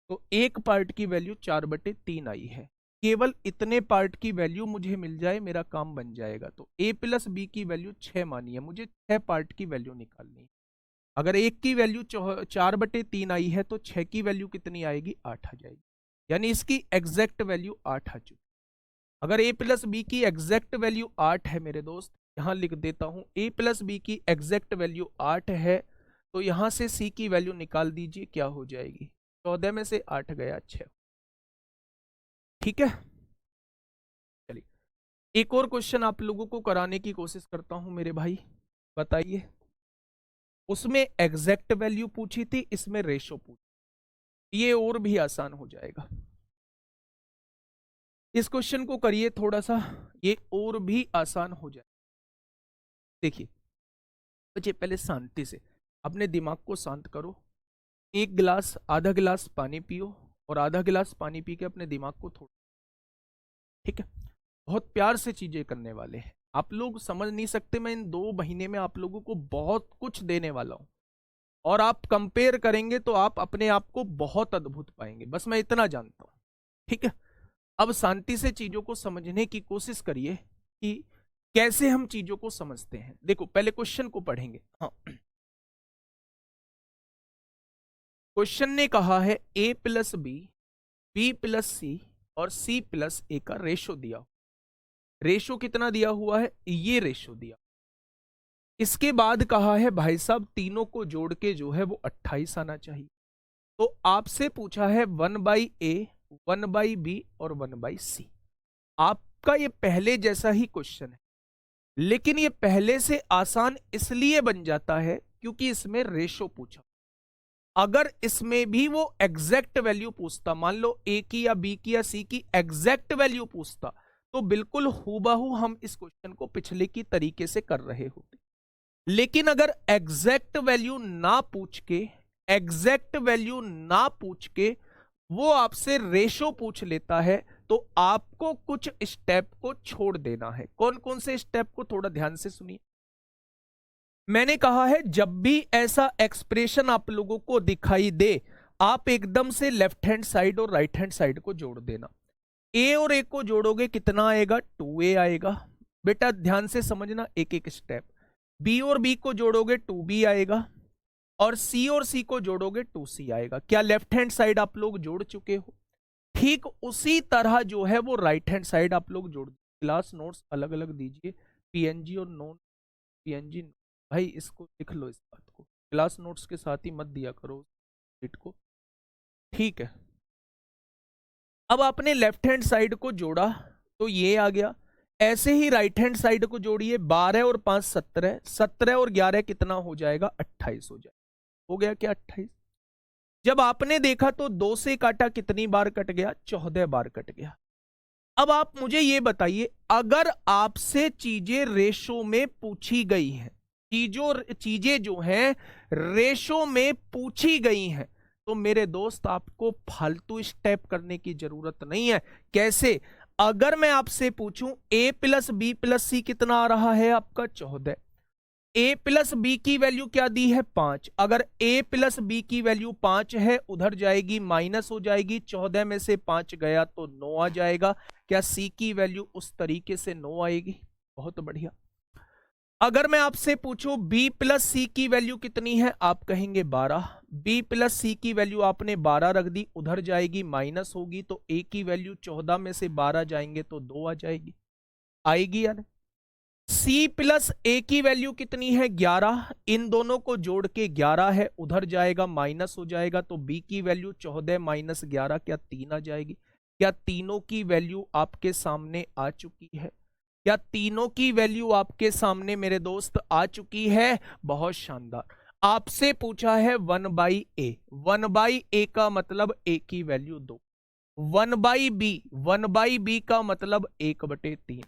तो एक पार्ट की वैल्यू 4/3 आई है, केवल इतने पार्ट की वैल्यू मुझे मिल जाए मेरा काम बन जाएगा। तो a प्लस बी की वैल्यू 6 मानी है, मुझे 6 पार्ट की वैल्यू निकालनी है। अगर एक की वैल्यू 4/3 आई है तो 6 की वैल्यू कितनी आएगी, 8 आ जाएगी, यानी इसकी एग्जैक्ट वैल्यू 8 आ चुकी। अगर a प्लस बी की एग्जैक्ट वैल्यू 8 है मेरे दोस्त, यहां लिख देता हूं, a प्लस बी की एग्जैक्ट वैल्यू 8 है, तो यहां से c की वैल्यू निकाल दीजिए, क्या हो जाएगी, 14 में से 8 गया 6। ठीक है, चलिए एक और क्वेश्चन आप लोगों को कराने की कोशिश करता हूं मेरे भाई, बताइए। उसमें एग्जैक्ट वैल्यू पूछी थी, इसमें रेशो पूछी, ये और भी आसान हो जाएगा। इस क्वेश्चन को करिए थोड़ा सा, ये और भी आसान हो जाए। देखिए बच्चे, पहले शांति से अपने दिमाग को शांत करो, एक गिलास आधा गिलास पानी पियो, और आधा गिलास पानी पी के अपने दिमाग को थोड़ा, ठीक है, बहुत प्यार से चीजें करने वाले हैं आप लोग, समझ नहीं सकते, मैं इन 2 महीने में आप लोगों को बहुत कुछ देने वाला हूं, और आप कंपेयर करेंगे तो आप अपने आप को बहुत अद्भुत पाएंगे, बस मैं इतना जानता हूं। ठीक है, अब शांति से चीजों को समझने की कोशिश करिए कि कैसे हम चीजों को समझते हैं। देखो पहले क्वेश्चन को पढ़ेंगे। हाँ, क्वेश्चन ने कहा है a plus B, B plus C और सी प्लस ए का रेशो दिया। रेशो कितना दिया हुआ है, ये रेशो दिया। इसके बाद कहा है भाई साहब तीनों को जोड़ के जो है वो 28 आना चाहिए। तो आपसे पूछा है 1/a, 1/b और 1/c। आपका ये पहले जैसा ही क्वेश्चन है, लेकिन ये पहले से आसान इसलिए बन जाता है क्योंकि इसमें रेशो पूछा। अगर इसमें भी वो एग्जैक्ट वैल्यू पूछता, मान लो a की या b की या c की एग्जैक्ट वैल्यू पूछता, तो बिल्कुल हूबहू हम इस क्वेश्चन को पिछले की तरीके से कर रहे होते। लेकिन अगर एग्जैक्ट वैल्यू ना पूछ के, एग्जैक्ट वैल्यू ना पूछ के वो आपसे रेशो पूछ लेता है, तो आपको कुछ स्टेप को छोड़ देना है। कौन कौन से स्टेप को, थोड़ा ध्यान से सुनिए। मैंने कहा है जब भी ऐसा एक्सप्रेशन आप लोगों को दिखाई दे, आप एकदम से लेफ्ट हैंड साइड और राइट हैंड साइड को जोड़ देना। ए और ए को जोड़ोगे कितना आएगा, 2a आएगा। बेटा ध्यान से समझना एक एक स्टेप। बी और बी को जोड़ोगे 2b आएगा, और सी और सी को जोड़ोगे 2c आएगा। क्या लेफ्ट हैंड साइड आप लोग जोड़ चुके हो? ठीक उसी तरह जो है वो राइट हैंड साइड आप लोग जोड़। क्लास नोट्स अलग अलग दीजिए, पीएनजी और नॉन पीएनजी, भाई इसको लिख लो, इस बात को क्लास नोट्स के साथ ही मत दिया करो शीट को, ठीक है। अब आपने लेफ्ट हैंड साइड को जोड़ा तो ये आ गया, ऐसे ही राइट हैंड साइड को जोड़िए, 12 और 5 17, 17 और 11 कितना हो जाएगा, 28 हो जाएगा। हो गया क्या 28? जब आपने देखा तो 2 से काटा कितनी बार कट गया, 14 बार कट गया। अब आप मुझे ये बताइए, अगर आपसे चीजें रेशो में पूछी गई हैं, चीजें जो हैं रेशो में पूछी गई हैं, तो मेरे दोस्त आपको फालतू स्टेप करने की जरूरत नहीं है। कैसे? अगर मैं आपसे पूछूं a प्लस बी प्लस सी कितना आ रहा है आपका, 14। a प्लस बी की वैल्यू क्या दी है, 5। अगर a प्लस बी की वैल्यू 5 है, उधर जाएगी माइनस हो जाएगी, 14 में से 5 गया तो 9 आ जाएगा। क्या c की वैल्यू उस तरीके से 9 आएगी? बहुत बढ़िया। अगर मैं आपसे पूछूं b प्लस सी की वैल्यू कितनी है, आप कहेंगे 12। b प्लस सी की वैल्यू आपने 12 रख दी, उधर जाएगी माइनस होगी, तो a की वैल्यू 14 में से 12 जाएंगे तो 2 आ जाएगी, आएगी या नहीं? c प्लस a की वैल्यू कितनी है, 11। इन दोनों को जोड़ के 11 है, उधर जाएगा माइनस हो जाएगा, तो b की वैल्यू 14 माइनस 11 क्या 3 आ जाएगी? क्या तीनों की वैल्यू आपके सामने आ चुकी है? क्या तीनों की वैल्यू आपके सामने मेरे दोस्त आ चुकी है? बहुत शानदार। आपसे पूछा है 1/a, 1/a का मतलब a की वैल्यू 2, 1/b, 1/b का मतलब 1/3,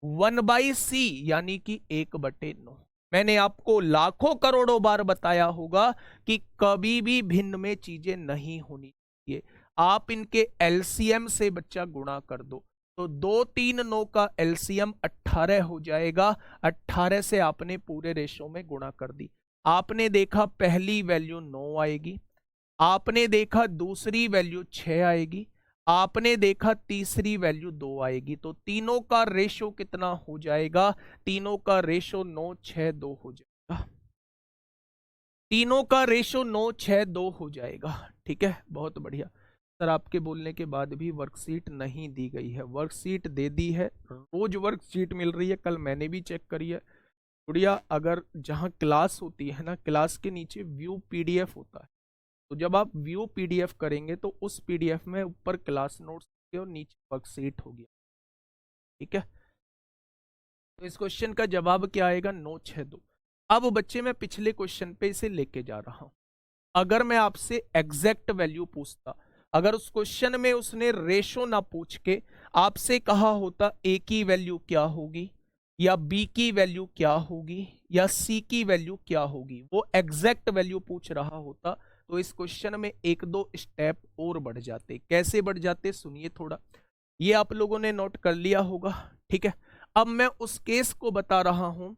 1/c यानी कि 1/9। मैंने आपको लाखों करोड़ों बार बताया होगा कि कभी भी भिन्न में चीजें नहीं होनी चाहिए। आप इनके एलसीएम से बच्चा गुणा कर दो, तो 2 3 9 का एलसीएम 18 हो जाएगा। 18 से आपने पूरे रेशो में गुणा कर दी। आपने देखा पहली वैल्यू 9 आएगी, आपने देखा दूसरी वैल्यू 6 आएगी, आपने देखा तीसरी वैल्यू 2 आएगी। तो तीनों का रेशो कितना हो जाएगा? तीनों का रेशो 9 6 2 हो जाएगा। तीनों का रेशो 9 6 2 हो जाएगा। ठीक है, बहुत बढ़िया। सर आपके बोलने के बाद भी वर्कशीट नहीं दी गई है। वर्कशीट दे दी है, रोज वर्कशीट मिल रही है, कल मैंने भी चेक करी है। गुड़िया, अगर जहां क्लास होती है ना, क्लास के नीचे व्यू पीडीएफ होता है, तो जब आप व्यू पीडीएफ करेंगे तो उस पीडीएफ में ऊपर क्लास नोट्स और नीचे वर्कशीट होगी। ठीक है, तो इस क्वेश्चन का जवाब क्या आएगा? 9 6 2। अब बच्चे मैं पिछले क्वेश्चन पे इसे लेके जा रहा हूं। अगर मैं आपसे एग्जैक्ट वैल्यू पूछता, अगर उस क्वेश्चन में उसने रेशो ना पूछ के आपसे कहा होता ए की वैल्यू क्या होगी, या बी की वैल्यू क्या होगी, या सी की वैल्यू क्या होगी, वो एग्जैक्ट वैल्यू पूछ रहा होता, तो इस क्वेश्चन में एक दो स्टेप और बढ़ जाते। कैसे बढ़ जाते सुनिए थोड़ा, ये आप लोगों ने नोट कर लिया होगा। ठीक है, अब मैं उस केस को बता रहा हूं,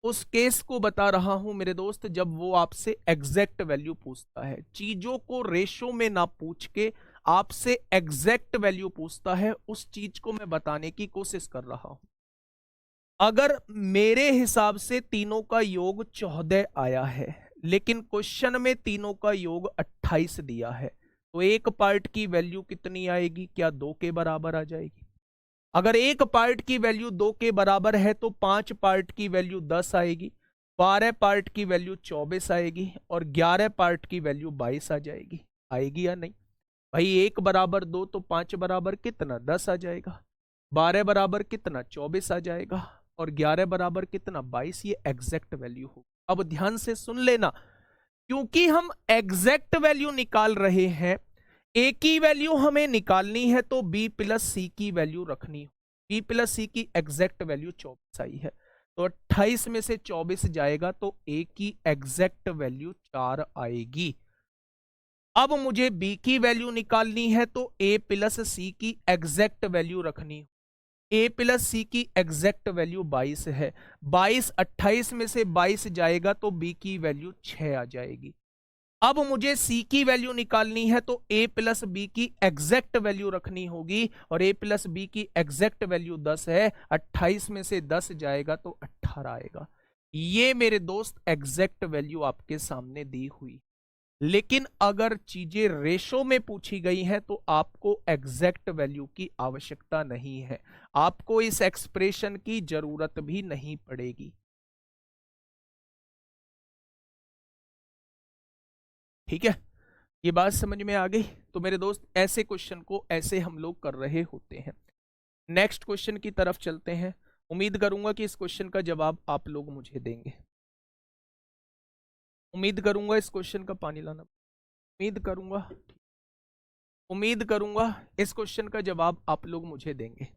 उस केस को बता रहा हूं मेरे दोस्त, जब वो आपसे एग्जैक्ट वैल्यू पूछता है, चीजों को रेशो में ना पूछ के आपसे एग्जैक्ट वैल्यू पूछता है, उस चीज को मैं बताने की कोशिश कर रहा हूं। अगर मेरे हिसाब से तीनों का योग 14 आया है, लेकिन क्वेश्चन में तीनों का योग 28 दिया है, तो एक पार्ट की वैल्यू कितनी आएगी? क्या 2 के बराबर आ जाएगी? अगर एक पार्ट की वैल्यू 2 के बराबर है तो 5 पार्ट की वैल्यू 10 आएगी, 12 पार्ट की वैल्यू 24 आएगी, और 11 पार्ट की वैल्यू 22 आ जाएगी। आएगी या नहीं भाई? 1 बराबर 2 तो 5 बराबर कितना? 10 आ जाएगा। 12 बराबर कितना? 24 आ जाएगा, और 11 बराबर कितना? 22। ये एग्जैक्ट वैल्यू हो। अब ध्यान से सुन लेना, क्योंकि हम एग्जैक्ट वैल्यू निकाल रहे हैं, ए की वैल्यू हमें निकालनी है, तो बी प्लस सी की वैल्यू रखनी। बी प्लस सी की एग्जैक्ट वैल्यू 24 आई है, तो 28 में से 24 जाएगा तो ए की एग्जैक्ट वैल्यू 4 आएगी। अब मुझे बी की वैल्यू निकालनी है, तो ए प्लस सी की एग्जैक्ट वैल्यू रखनी। ए प्लस सी की एग्जैक्ट वैल्यू 22 है। 22 28 में से 22 जाएगा तो बी की वैल्यू 6 आ जाएगी। अब मुझे सी की वैल्यू निकालनी है, तो ए प्लस बी की एग्जैक्ट वैल्यू रखनी होगी, और ए प्लस बी की एग्जैक्ट वैल्यू 10 है। 28 में से 10 जाएगा तो 18 आएगा। ये मेरे दोस्त एग्जैक्ट वैल्यू आपके सामने दी हुई। लेकिन अगर चीजें रेशो में पूछी गई हैं तो आपको एग्जैक्ट वैल्यू की आवश्यकता नहीं है, आपको इस एक्सप्रेशन की जरूरत भी नहीं पड़ेगी। ठीक है, ये बात समझ में आ गई? तो मेरे दोस्त ऐसे क्वेश्चन को ऐसे हम लोग कर रहे होते हैं। नेक्स्ट क्वेश्चन की तरफ चलते हैं। उम्मीद करूंगा कि इस क्वेश्चन का जवाब आप लोग मुझे देंगे। उम्मीद करूंगा इस क्वेश्चन का पानी लाना, उम्मीद करूंगा, उम्मीद करूंगा इस क्वेश्चन का जवाब आप लोग मुझे देंगे।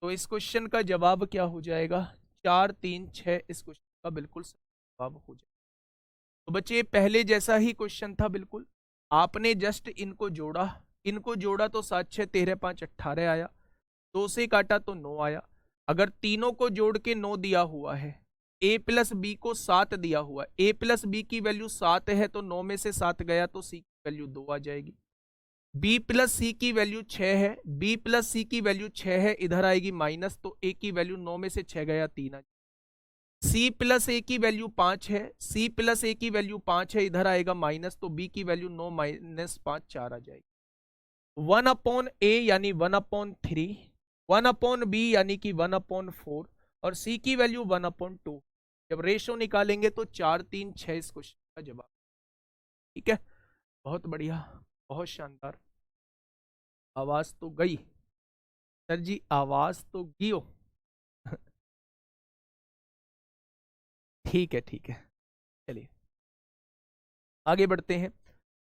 तो इस क्वेश्चन का जवाब क्या हो जाएगा? 4 3 6 इस क्वेश्चन का बिल्कुल सही जवाब हो जाएगा। तो बच्चे पहले जैसा ही क्वेश्चन था बिल्कुल, आपने जस्ट इनको जोड़ा तो 7 6 13 5 18 आया, 2 से काटा तो 9 आया। अगर तीनों को जोड़ के 9 दिया हुआ है, a प्लस बी को 7 दिया हुआ है, a प्लस बी की वैल्यू 7 है तो 9 में से 7 गया तो c की वैल्यू 2 आ जाएगी। b प्लस सी की वैल्यू 6 है, b प्लस सी की वैल्यू 6 है, इधर आएगी माइनस, तो a की वैल्यू 9 में से 6 गया 3 आ जाएगी। c प्लस ए की वैल्यू 5 है, c प्लस ए की वैल्यू 5 है, इधर आएगा माइनस, तो b की वैल्यू 9 माइनस 5 4 आ जाएगी। 1 अपॉन ए यानी 1 अपॉन 3, 1 अपॉन बी यानी कि 1 अपॉन 4 और c की वैल्यू 1 अपॉन 2। जब रेशो निकालेंगे तो 4 3 6 इस क्वेश्चन का जवाब। ठीक है, बहुत बढ़िया, बहुत शानदार। आवाज तो गई सर जी, आवाज तो गियो। ठीक है ठीक है, चलिए आगे बढ़ते हैं।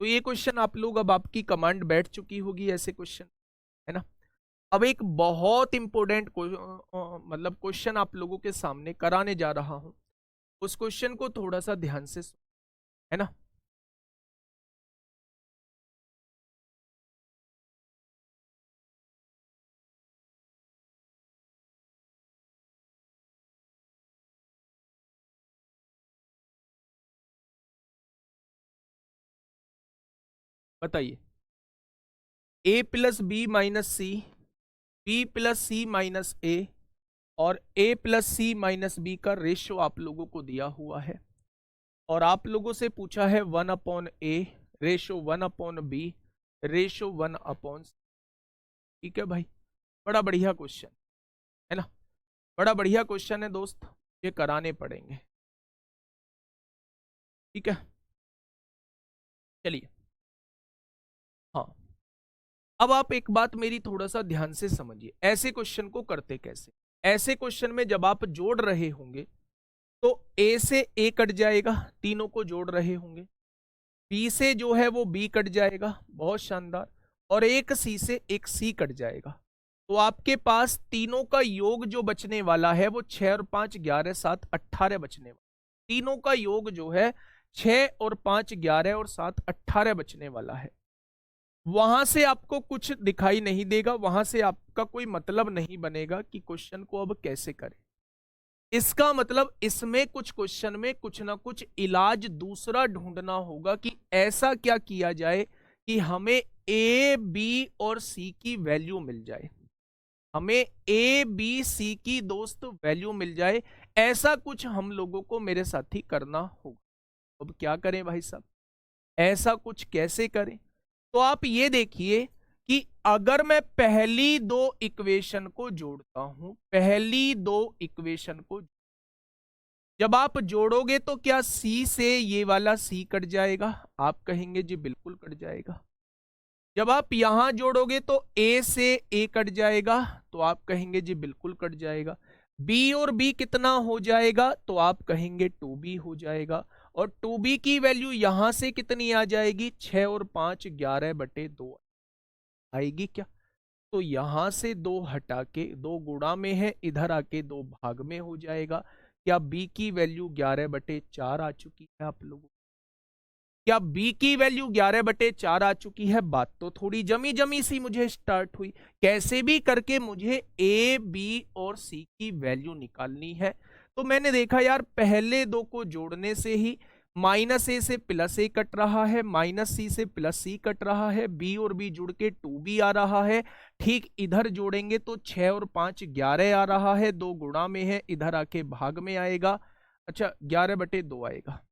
तो ये क्वेश्चन आप लोग, अब आपकी कमांड बैठ चुकी होगी ऐसे क्वेश्चन, है ना। अब एक बहुत इंपॉर्टेंट मतलब क्वेश्चन आप लोगों के सामने कराने जा रहा हूं, उस क्वेश्चन को थोड़ा सा ध्यान से है ना। बताइए, a plus B minus C, B plus C minus A और a plus C minus B का रेशियो आप लोगों को दिया हुआ है और आप लोगों से पूछा है 1 upon a ratio 1 upon b ratio 1 upon. ठीक है भाई, बड़ा बढ़िया क्वेश्चन है ना, बड़ा बढ़िया क्वेश्चन है दोस्त, ये कराने पड़ेंगे। ठीक है, चलिए। हाँ, अब आप एक बात मेरी थोड़ा सा ध्यान से समझिए, ऐसे क्वेश्चन को करते कैसे। ऐसे क्वेश्चन में जब आप जोड़ रहे होंगे तो ए से ए कट जाएगा, तीनों को जोड़ रहे होंगे, बी से जो है वो बी कट जाएगा, बहुत शानदार, और एक सी से एक सी कट जाएगा। तो आपके पास तीनों का योग जो बचने वाला है वो 6 और 5 11 7 18 बचने वाला। तीनों का योग जो है 6 और 5 11 और 7 18 बचने वाला है। वहां से आपको कुछ दिखाई नहीं देगा, वहां से आपका कोई मतलब नहीं बनेगा कि क्वेश्चन को अब कैसे करें। इसका मतलब इसमें कुछ क्वेश्चन में कुछ ना कुछ इलाज दूसरा ढूंढना होगा कि ऐसा क्या किया जाए कि हमें ए बी और सी की वैल्यू मिल जाए, हमें ए बी सी की दोस्त वैल्यू मिल जाए। ऐसा कुछ हम लोगों को मेरे साथी करना होगा। अब क्या करें भाई साहब, ऐसा कुछ कैसे करें? तो आप ये देखिए कि अगर मैं पहली दो इक्वेशन को जोड़ता हूं, पहली दो इक्वेशन को जब आप जोड़ोगे तो क्या सी से ये वाला सी कट जाएगा? आप कहेंगे जी बिल्कुल कट जाएगा। जब आप यहां जोड़ोगे तो ए से ए कट जाएगा, तो आप कहेंगे जी बिल्कुल कट जाएगा। बी और बी कितना हो जाएगा? तो आप कहेंगे 2b हो जाएगा। और 2b की वैल्यू यहां से कितनी आ जाएगी? 6 और 5 11/2 आएगी क्या? तो यहां से 2 हटा के, 2 गुणा में है, इधर आके 2 भाग में हो जाएगा। क्या b की वैल्यू 11/4 आ चुकी है आप लोगों? क्या b की वैल्यू 11/4 आ चुकी है? बात तो थोड़ी जमी जमी सी मुझे स्टार्ट हुई। कैसे भी करके मुझे a b और c की वैल्यू निकालनी है। तो मैंने देखा यार पहले दो को जोड़ने से ही माइनस ए से प्लस ए कट रहा है, माइनस सी से प्लस सी कट रहा है, बी और बी जुड़ के 2b आ रहा है। ठीक इधर जोड़ेंगे तो 6 और 5 11 आ रहा है, 2 गुणा में है, इधर आके भाग में आएगा। अच्छा 11/2 आएगा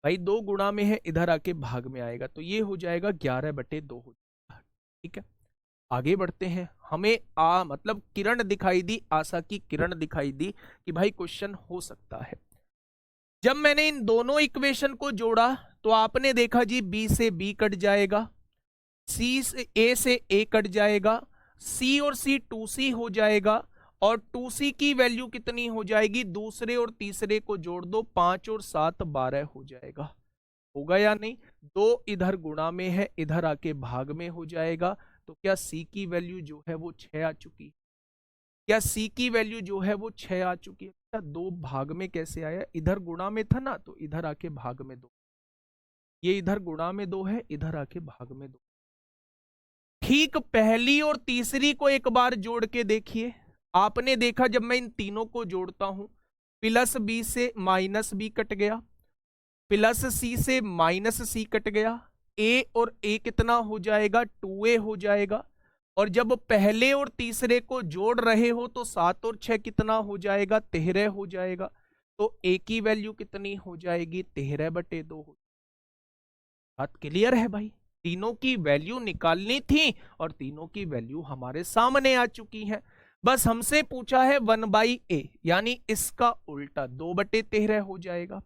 भाई, 2 गुणा में है, इधर आके भाग में आएगा, तो ये हो जाएगा 11/2 हो जाएगा। ठीक है, आगे बढ़ते हैं। हमें मतलब किरण दिखाई दी, आशा की किरण दिखाई दी कि भाई क्वेश्चन हो सकता है। जब मैंने इन दोनों इक्वेशन को जोड़ा तो आपने देखा जी बी से बी कट जाएगा, सी से ए कट जाएगा, सी और सी 2c हो जाएगा, और 2c की वैल्यू कितनी हो जाएगी? दूसरे और तीसरे को जोड़ दो, 5 और 7 12 हो जाएगा। होगा या नहीं? 2 इधर गुणा में है, इधर आके भाग में हो जाएगा। तो क्या c की वैल्यू जो है वो 6 आ चुकी? क्या सी की वैल्यू जो है वो 6 आ चुकी है? क्या 2 भाग में कैसे आया? इधर गुणा में था ना, तो इधर आके भाग में 2, ये इधर गुणा में 2 है, इधर आके भाग में 2। ठीक पहली और तीसरी को एक बार जोड़ के देखिए। आपने देखा जब मैं इन तीनों को जोड़ता हूं, प्लस बी से माइनस बी कट गया, प्लस सी से माइनस सी कट गया, ए और ए कितना हो जाएगा? 2a हो जाएगा। और जब पहले और तीसरे को जोड़ रहे हो तो 7 और 6 कितना हो जाएगा? 13 हो जाएगा। तो ए की वैल्यू कितनी हो जाएगी? 13/2 हो। बात क्लियर है भाई? तीनों की वैल्यू निकालनी थी और तीनों की वैल्यू हमारे सामने आ चुकी है। बस हमसे पूछा है 1/a, यानी इसका उल्टा 2/13 हो जाएगा।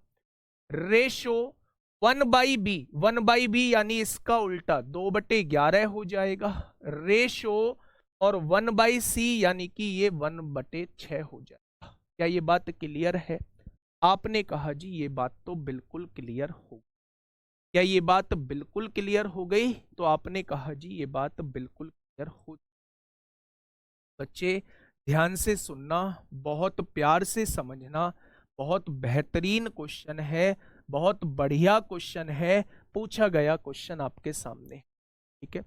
रेशो 1/b, 1/b यानी इसका उल्टा 2/11 हो जाएगा। रेशो और 1/c यानी कि ये 1/6 हो जाएगा। क्या ये बात क्लियर है? आपने कहा जी ये बात तो बिल्कुल क्लियर हो। क्या ये बात बिल्कुल क्लियर हो गई? तो आपने कहा जी ये बात बिल्कुल क्लियर हो। बच्चे ध्यान से सुनना, बहुत प्यार से समझना, बहुत बेहतरीन क्वेश्चन है, बहुत बढ़िया क्वेश्चन है, पूछा गया क्वेश्चन आपके सामने। ठीक है,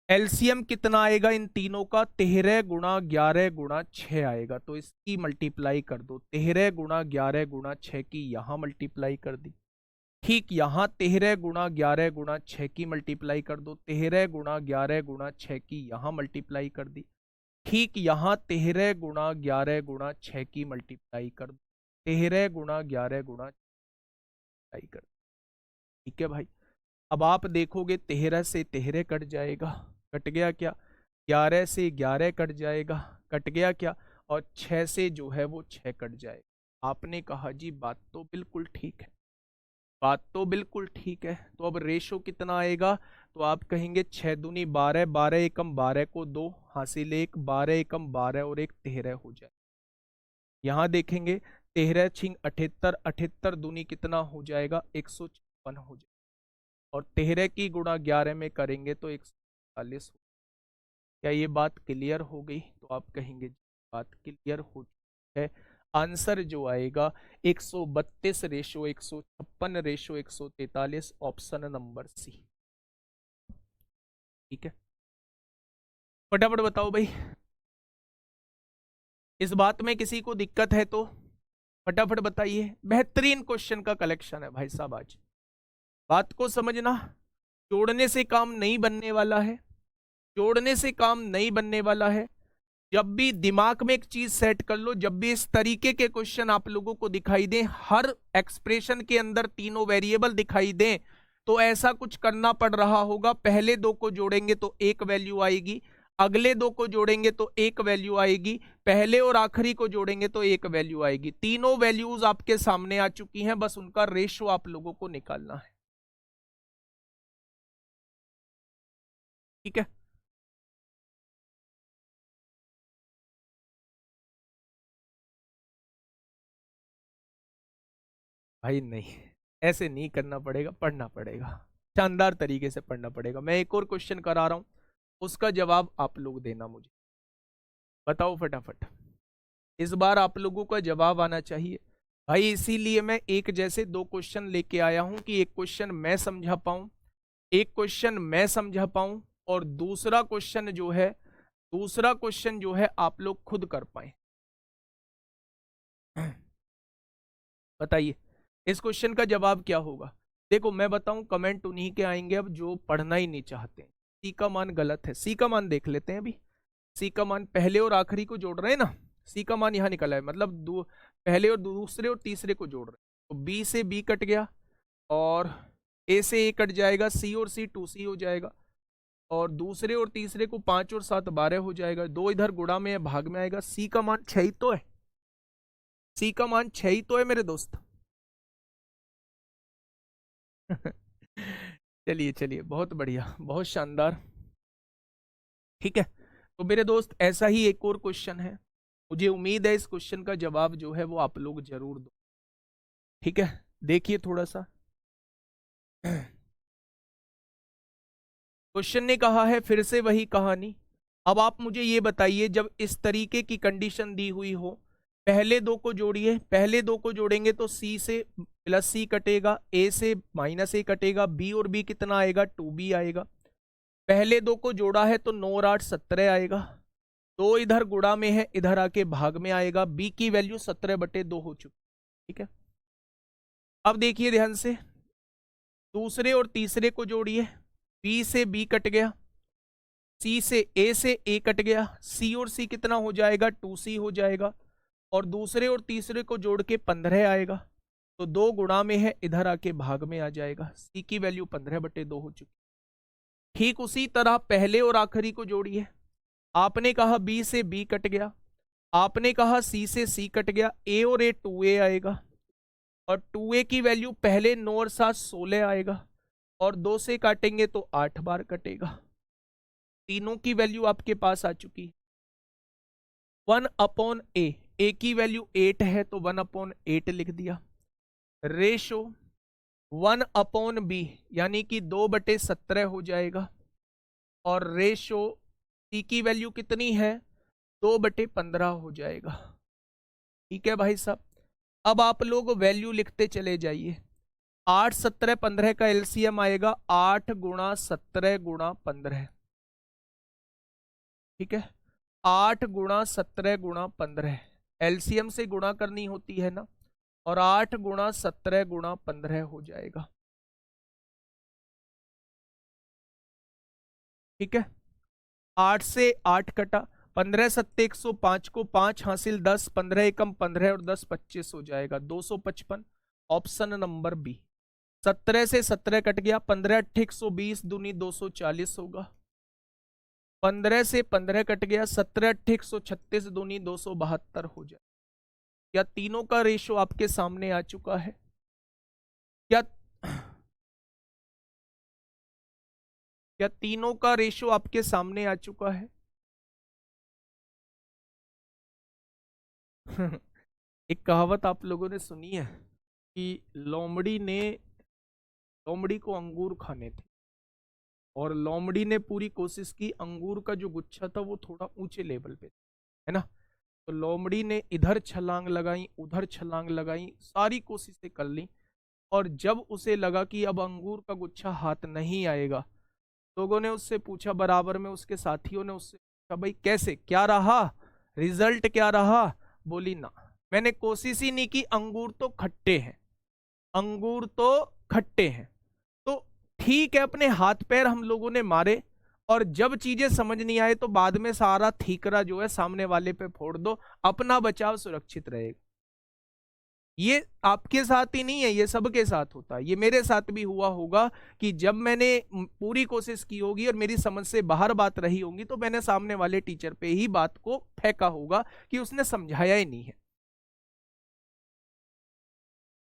एलसीएम कितना आएगा इन तीनों का? 13 गुणा 11 गुणा 6 आएगा। तो इसकी मल्टीप्लाई कर दो, 13 गुणा 11 गुणा 6 की यहां मल्टीप्लाई कर दी। ठीक यहां 13 गुणा 11 गुणा 6 की मल्टीप्लाई कर दो, 13 गुणा 11 गुणा 6 की यहां मल्टीप्लाई कर दी। ठीक यहां 13 गुणा 11 गुणा 6 की मल्टीप्लाई कर दो, 13 गुणा 11 गुणा मल्टीप्लाई कर। ठीक है भाई, अब आप देखोगे 13 से 13 कट जाएगा, कट गया क्या? 11 से 11 कट जाएगा, कट गया क्या? और 6 से जो है वो 6 कट जाएगा। आपने कहा जी बात तो बिल्कुल ठीक है, बात तो बिल्कुल ठीक है। तो अब रेशो कितना आएगा? तो आप कहेंगे 6 दूनी 12, 12 एकम 12 को 2 हासिल 1, 12 एकम 12 और 1 13 हो जाए। यहां देखेंगे 13 छिंग 78, 78 दूनी कितना हो जाएगा? 156 हो जाएगा। और 13 की गुणा 11 में करेंगे तो 140। क्या ये बात क्लियर हो गई? तो आप कहेंगे बात क्लियर हो चुकी है। आंसर जो आएगा 132 ratio 156 ratio 143, option number C. ठीक है, फटाफट बताओ भाई, इस बात में किसी को दिक्कत है तो फटाफट बताइए। बेहतरीन क्वेश्चन का कलेक्शन है भाई साहब आज। बात को समझना, जोड़ने से काम नहीं बनने वाला है, जोड़ने से काम नहीं बनने वाला है। जब भी दिमाग में एक चीज सेट कर लो, जब भी इस तरीके के क्वेश्चन आप लोगों को दिखाई दें, हर एक्सप्रेशन के अंदर तीनों वेरिएबल दिखाई दें, तो ऐसा कुछ करना पड़ रहा होगा। पहले दो को जोड़ेंगे तो एक वैल्यू आएगी, अगले दो को जोड़ेंगे तो एक वैल्यू आएगी, पहले और आखिरी को जोड़ेंगे तो एक वैल्यू आएगी। तीनों वैल्यूज आपके सामने आ चुकी हैं, बस उनका रेशो आप लोगों को निकालना है। ठीक है, भाई नहीं, ऐसे नहीं करना पड़ेगा, पढ़ना पड़ेगा, शानदार तरीके से पढ़ना पड़ेगा। मैं एक और क्वेश्चन करा रहा हूं, उसका जवाब आप लोग देना मुझे। बताओ फटाफट, इस बार आप लोगों का जवाब आना चाहिए भाई। इसीलिए मैं एक जैसे दो क्वेश्चन लेके आया हूं कि एक क्वेश्चन मैं समझा पाऊं, एक क्वेश्चन मैं समझा पाऊं, और दूसरा क्वेश्चन जो है, दूसरा क्वेश्चन जो है आप लोग खुद कर पाए। बताइए इस क्वेश्चन का जवाब क्या होगा? देखो मैं बताऊं, कमेंट उन्हीं के आएंगे अब जो पढ़ना ही नहीं चाहते। सी का मान गलत है, सी का मान देख लेते हैं अभी। सी का मान पहले और आखिरी को जोड़ रहे हैं ना, सी का मान यहाँ निकला है, मतलब पहले और दूसरे और तीसरे को जोड़ रहे हैं। तो बी से बी कट गया, और ए से ए कट जाएगा, सी और सी 2c हो जाएगा, और दूसरे और तीसरे को 5 और 7 12 हो जाएगा। दो इधर गुणा में है, भाग में आएगा। सी का मान 6 ही तो है, सी का मान 6 ही तो है मेरे दोस्त। चलिए चलिए, बहुत बढ़िया, बहुत शानदार। ठीक है, तो मेरे दोस्त ऐसा ही एक और क्वेश्चन है, मुझे उम्मीद है इस क्वेश्चन का जवाब जो है वो आप लोग जरूर दो। ठीक है, देखिए थोड़ा सा। क्वेश्चन ने कहा है फिर से वही कहानी, अब आप मुझे ये बताइए, जब इस तरीके की कंडीशन दी हुई हो, पहले दो को जोड़िए, पहले दो को जोड़ेंगे तो सी से प्लस सी कटेगा, ए से माइनस ए कटेगा, बी और बी कितना आएगा, 2b आएगा। पहले दो को जोड़ा है तो 9 और 8 17 आएगा। दो इधर गुणा में है, इधर आके भाग में आएगा, बी की वैल्यू 17/2 हो चुकी। ठीक है, अब देखिए ध्यान से, दूसरे और तीसरे को जोड़िए, बी से बी कट गया, सी से ए कट गया, सी और सी कितना हो जाएगा, 2c हो जाएगा, और दूसरे और तीसरे को जोड़ के 15 आएगा। तो दो गुणा में है, इधर आके भाग में आ जाएगा, सी की वैल्यू 15/2 हो चुकी। ठीक उसी तरह पहले और आखिरी को जोड़िए, आपने कहा बी से बी कट गया, आपने कहा सी से सी कट गया, ए और ए 2a आएगा, और 2a की वैल्यू पहले 9 और 7 16 आएगा, और 2 से काटेंगे तो 8 बार कटेगा। तीनों की वैल्यू आपके पास आ चुकी। 1/a, ए की वैल्यू 8 है तो 1/8 लिख दिया। रेशो 1/b यानी कि 2/17 हो जाएगा, और रेशो सी की वैल्यू कितनी है, 2/15 हो जाएगा। ठीक है भाई साहब, अब आप लोग वैल्यू लिखते चले जाइए। 8 17 15 का एलसीएम आएगा 8 × 17 × 15। ठीक है, 8 × 17 × 15 एलसीएम से गुणा करनी होती है ना, और 8 × 17 × 15 हो जाएगा। ठीक है, 8 से 8 कटा, 15 7 105 को 5 हासिल 10, 15 एकम 15 और 10 25 हो जाएगा, 255। Option number B. 17 से 17 कट गया, 15 8 120 दूनी 240 होगा। 15 से 15 कट गया, 17 8 136 दूनी 272 हो जाए। क्या तीनों का रेशो आपके सामने आ चुका है? क्या क्या तीनों का रेशो आपके सामने आ चुका है? एक कहावत आप लोगों ने सुनी है कि लोमड़ी को अंगूर खाने थे, और लोमड़ी ने पूरी कोशिश की, अंगूर का जो गुच्छा था वो थोड़ा ऊंचे लेवल पे है ना, तो लोमड़ी ने इधर छलांग लगाई, उधर छलांग लगाई, सारी कोशिशें कर ली, और जब उसे लगा कि अब अंगूर का गुच्छा हाथ नहीं आएगा, लोगों ने उससे पूछा, बराबर में उसके साथियों ने उससे पूछा, भाई कैसे, क्या रहा रिजल्ट, क्या रहा? बोली ना, मैंने कोशिश ही नहीं की, अंगूर तो खट्टे हैं, अंगूर तो खट्टे हैं। तो ठीक है, अपने हाथ पैर हम लोगों ने मारे, और जब चीजें समझ नहीं आए तो बाद में सारा ठीकरा जो है सामने वाले पे फोड़ दो, अपना बचाव सुरक्षित रहेगा। ये आपके साथ ही नहीं है, ये सबके साथ होता है, ये मेरे साथ भी हुआ होगा कि जब मैंने पूरी कोशिश की होगी और मेरी समझ से बाहर बात रही होगी, तो मैंने सामने वाले टीचर पे ही बात को फेंका होगा कि उसने समझाया ही नहीं है।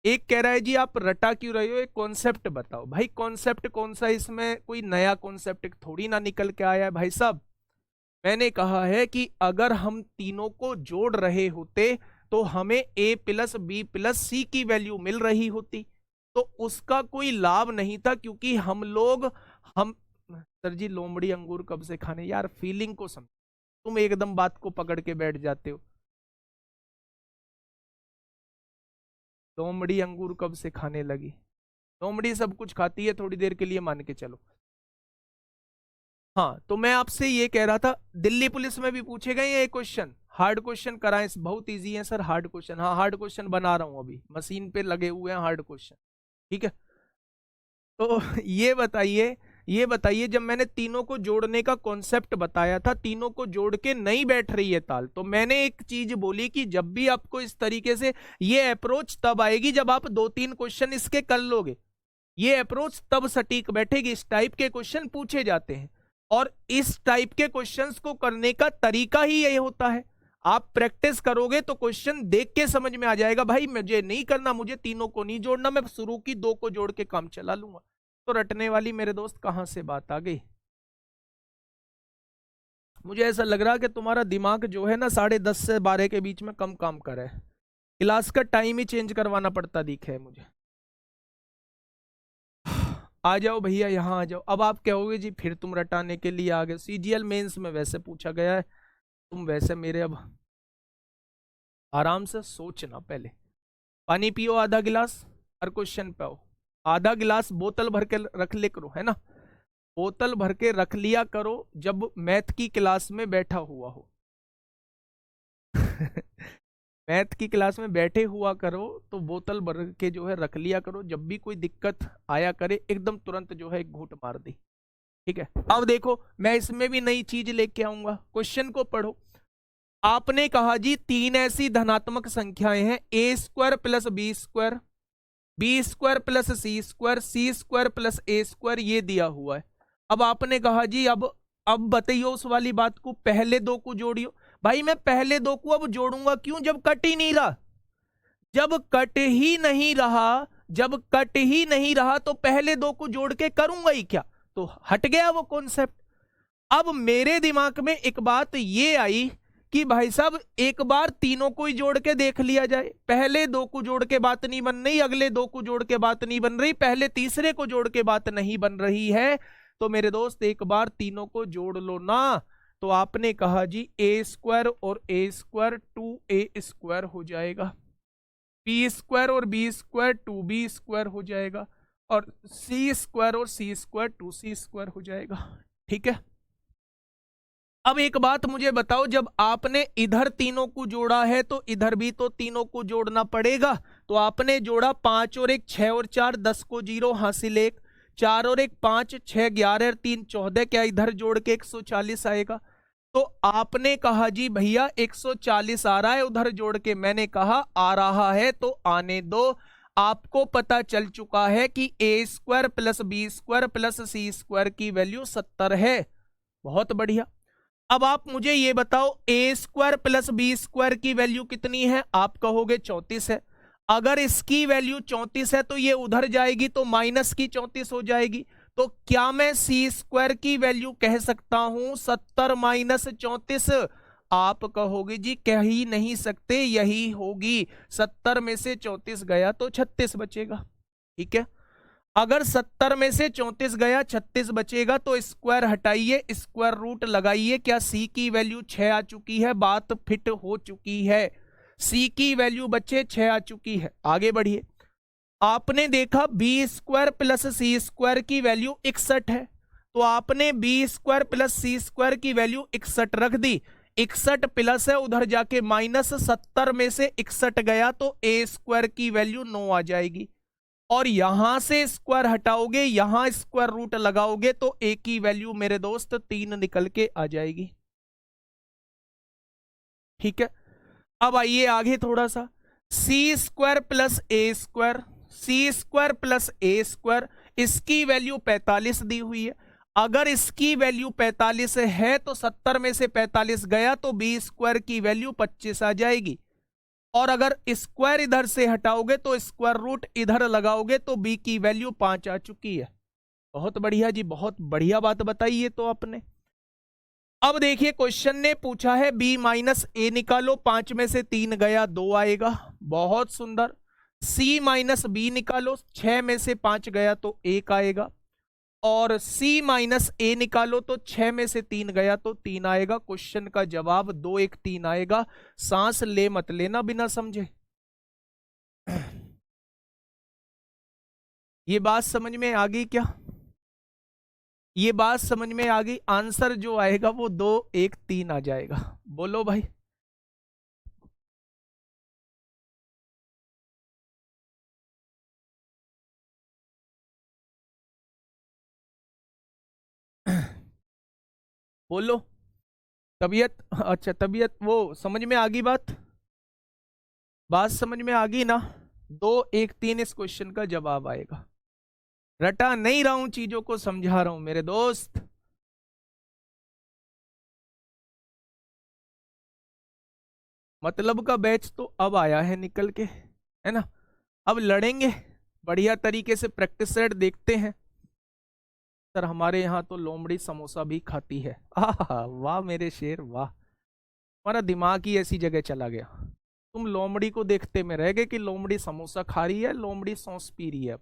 एक कह रहा है जी आप रटा क्यों रहे हो, एक कॉन्सेप्ट बताओ। भाई कॉन्सेप्ट कौन सा, इसमें कोई नया कॉन्सेप्ट थोड़ी ना निकल के आया है भाई साहब। मैंने कहा है कि अगर हम तीनों को जोड़ रहे होते तो हमें a + b + c की वैल्यू मिल रही होती, तो उसका कोई लाभ नहीं था, क्योंकि हम सर जी लोमड़ी अंगूर कब से खाने, यार फीलिंग को समझ, तुम एकदम बात को पकड़ के बैठ जाते हो। लोमड़ी अंगूर कब से खाने लगी? लोमड़ी सब कुछ खाती है, थोड़ी देर के लिए मान के चलो। हाँ, तो मैं आपसे ये कह रहा था, दिल्ली पुलिस में भी पूछे गए ये क्वेश्चन, हार्ड क्वेश्चन कराएं, बहुत इजी है सर हार्ड क्वेश्चन। हाँ, हार्ड क्वेश्चन बना रहा हूं, अभी मशीन पे लगे हुए हैं हार्ड क्वेश्चन। ठीक है, तो ये बताइए जब मैंने तीनों को जोड़ने का कॉन्सेप्ट बताया था, तीनों को जोड़ के नहीं बैठ रही है ताल, तो मैंने एक चीज बोली कि जब भी आपको इस तरीके से ये अप्रोच तब आएगी जब आप 2-3 क्वेश्चन इसके कर लोगे, ये अप्रोच तब सटीक बैठेगी। इस टाइप के क्वेश्चन पूछे जाते हैं, और इस टाइप के क्वेश्चंस को करने का तरीका ही यही होता है। आप प्रैक्टिस करोगे तो क्वेश्चन देख के समझ में आ जाएगा, भाई मुझे नहीं करना, मुझे तीनों को नहीं जोड़ना, मैं शुरू की 2 को जोड़ के काम चला लूंगा। तो रटने वाली मेरे दोस्त कहां से बात आ गई? मुझे ऐसा लग रहा कि तुम्हारा दिमाग जो है ना 10:30 से 12 के बीच में कम काम कर है, क्लास का टाइम ही चेंज करवाना पड़ता दिखे है मुझे। आ जाओ भैया यहाँ आ जाओ। अब आप कहोगे जी फिर तुम रटाने के लिए आ गए, सीजीएल मेंस में वैसे पूछा गया है, तुम वैसे मेरे अब आराम से सोचना। पहले पानी पियो आधा गिलास, हर क्वेश्चन पे आओ। आधा गिलास बोतल भर के रख ले करो, है ना, बोतल भर के रख लिया करो जब मैथ की क्लास में बैठा हुआ हो। मैथ की क्लास में बैठे हुआ करो तो बोतल भर के जो है रख लिया करो, जब भी कोई दिक्कत आया करे एकदम तुरंत जो है एक घूंट मार दी। ठीक है, अब देखो मैं इसमें भी नई चीज लेके आऊंगा, क्वेश्चन को पढ़ो। आपने कहा जी तीन ऐसी धनात्मक संख्याएं हैं, A square plus B square, B square plus C square plus A square, ये दिया हुआ है। अब आपने कहा जी अब बताइयो उस वाली बात को, पहले दो को जोड़ियो। भाई मैं पहले दो को अब जोड़ूंगा क्यों, जब कट ही नहीं रहा, जब कट ही नहीं रहा, जब कट ही नहीं रहा तो पहले दो को जोड़ के करूंगा ही क्या, तो हट गया वो कॉन्सेप्ट। अब मेरे दिमाग में एक बात ये आई कि भाई साहब एक बार तीनों को ही जोड़ के देख लिया जाए, पहले दो को जोड़ के बात नहीं बन रही, अगले दो को जोड़ के बात नहीं बन रही, पहले तीसरे को जोड़ के बात नहीं बन रही है, तो मेरे दोस्त एक बार तीनों को जोड़ लो ना। तो आपने कहा जी ए स्क्वायर और ए स्क्वायर 2a स्क्वायर हो जाएगा, बी स्क्वायर और बी स्क्वायर 2b स्क्वायर हो जाएगा, और सी स्क्वायर और सी स्क्वायर 2c स्क्वायर हो जाएगा। ठीक है, अब एक बात मुझे बताओ, जब आपने इधर तीनों को जोड़ा है तो इधर भी तो तीनों को जोड़ना पड़ेगा। तो आपने जोड़ा 5 और 1 6 और 4 10 को 0 हासिल 1, 4 और 1 5 6 11 और 3 14, क्या इधर जोड़ के 140 आएगा। तो आपने कहा जी भैया 140 आ रहा है उधर जोड़ के, मैंने कहा आ रहा है तो आने दो। आपको पता चल चुका है कि A square plus B square plus C square की वैल्यू 70 है। बहुत बढ़िया, अब आप मुझे ये बताओ A square plus B square की वैल्यू कितनी है, आप कहोगे 34 है। अगर इसकी वैल्यू 34 है तो ये उधर जाएगी तो माइनस की 34 हो जाएगी, तो क्या मैं सी स्क्वायर की वैल्यू कह सकता हूं 70 माइनस 34। आप कहोगे जी कह ही नहीं सकते, यही होगी, 70 में से 34 गया तो 36 बचेगा। ठीक है, अगर 70 में से 34 गया 36 बचेगा, तो स्क्वायर हटाइए, स्क्वायर रूट लगाइए, क्या सी की वैल्यू 6 आ चुकी है, बात फिट हो चुकी है, सी की वैल्यू बच्चे 6 आ चुकी है। आगे बढ़िए, आपने देखा B square plus C square की वैल्यू 61 है, तो आपने B square plus C square की वैल्यू 61 रख दी, 61 प्लस है उधर जाके माइनस, 70 में से 61 गया तो ए स्क्वायर की वैल्यू 9 आ जाएगी, और यहां से स्क्वायर हटाओगे, यहां स्क्वायर रूट लगाओगे तो ए की वैल्यू मेरे दोस्त 3 निकल के आ जाएगी। ठीक है, अब आइए आगे थोड़ा सा, सी square plus A square, C square plus A square, इसकी वैल्यू 45 दी हुई है। अगर इसकी वैल्यू 45 है तो 70 में से 45 गया तो बी स्क्वायर की वैल्यू 25 आ जाएगी, और अगर स्क्वायर इधर से हटाओगे तो स्क्वायर रूट इधर लगाओगे तो बी की वैल्यू 5 आ चुकी है। बहुत बढ़िया जी, बहुत बढ़िया बात बताई है तो आपने। अब देखिए क्वेश्चन ने पूछा है बी माइनस ए निकालो, 5 में से 3 गया 2 आएगा, बहुत सुंदर। सी माइनस बी निकालो, 6 में से 5 गया तो 1 आएगा, और सी माइनस ए निकालो तो 6 में से 3 गया तो 3 आएगा। क्वेश्चन का जवाब 2 1 3 आएगा, सांस ले मत लेना बिना समझे। ये बात समझ में आ गई क्या, ये बात समझ में आ गई, आंसर जो आएगा वो 2 1 3 आ जाएगा। बोलो भाई, बोलो। तबीयत, अच्छा तबीयत, वो समझ में आ गई बात, बात समझ में आ गई ना। 2 1 3 इस क्वेश्चन का जवाब आएगा। रटा नहीं रहा हूं, चीजों को समझा रहा हूं मेरे दोस्त। मतलब का बैच तो अब आया है निकल के, है ना, अब लड़ेंगे बढ़िया तरीके से, प्रैक्टिस सेट देखते हैं। सर हमारे यहाँ तो लोमड़ी समोसा भी खाती है। आहा वाह मेरे शेर वाह, हमारा दिमाग ही ऐसी जगह चला गया। तुम लोमड़ी को देखते में रह गए कि लोमड़ी समोसा खा रही है, लोमड़ी सॉस पी रही है।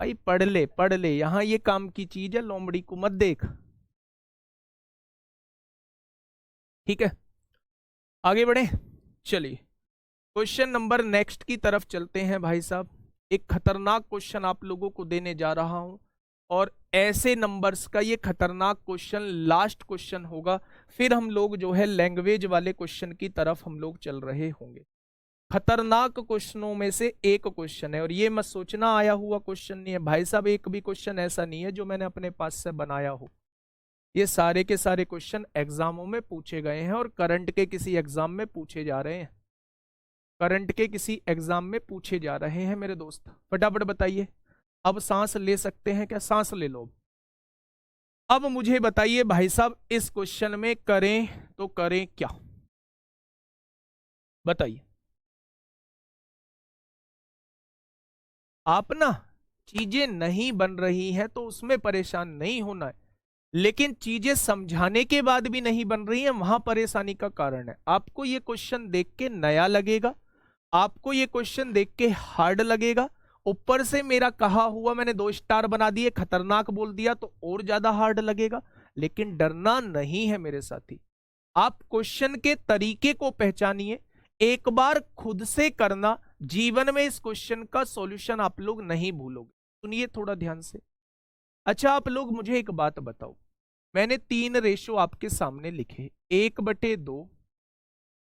भाई पढ़ ले, यहां ये काम की चीज है, लोमड़ी को मत देख। ठीक है, आगे बढ़े। चलिए क्वेश्चन नंबर नेक्स्ट की तरफ चलते हैं भाई साहब। एक खतरनाक क्वेश्चन आप लोगों को देने जा रहा हूं, और ऐसे नंबर्स का ये खतरनाक क्वेश्चन लास्ट क्वेश्चन होगा, फिर हम लोग जो है लैंग्वेज वाले क्वेश्चन की तरफ हम लोग चल रहे होंगे। खतरनाक क्वेश्चनों में से एक क्वेश्चन है, और ये मत सोचना आया हुआ क्वेश्चन नहीं है भाई साहब, एक भी क्वेश्चन ऐसा नहीं है जो मैंने अपने पास से बनाया हो। ये सारे के सारे क्वेश्चन एग्जामों में पूछे गए हैं, और करंट के किसी एग्जाम में पूछे जा रहे हैं, करंट के किसी एग्जाम में पूछे जा रहे हैं मेरे दोस्त। फटाफट बताइए, अब सांस ले सकते हैं क्या? सांस ले लो। अब मुझे बताइए भाई साहब, इस क्वेश्चन में करें तो करें क्या? बताइए। आप ना, चीजें नहीं बन रही हैं तो उसमें परेशान नहीं होना है, लेकिन चीजें समझाने के बाद भी नहीं बन रही हैं, वहां परेशानी का कारण है। आपको ये क्वेश्चन देख के नया लगेगा, आपको ये क्वेश्चन देख के हार्ड लगेगा, ऊपर से मेरा कहा हुआ मैंने 2 स्टार बना दिए, खतरनाक बोल दिया तो और ज्यादा हार्ड लगेगा। लेकिन डरना नहीं है मेरे साथी, आप क्वेश्चन के तरीके को पहचानिए, एक बार खुद से करना, जीवन में इस क्वेश्चन का सॉल्यूशन आप लोग नहीं भूलोगे। सुनिए थोड़ा ध्यान से। अच्छा आप लोग मुझे एक बात बताओ, मैंने 3 रेशो आपके सामने लिखे, 1/2,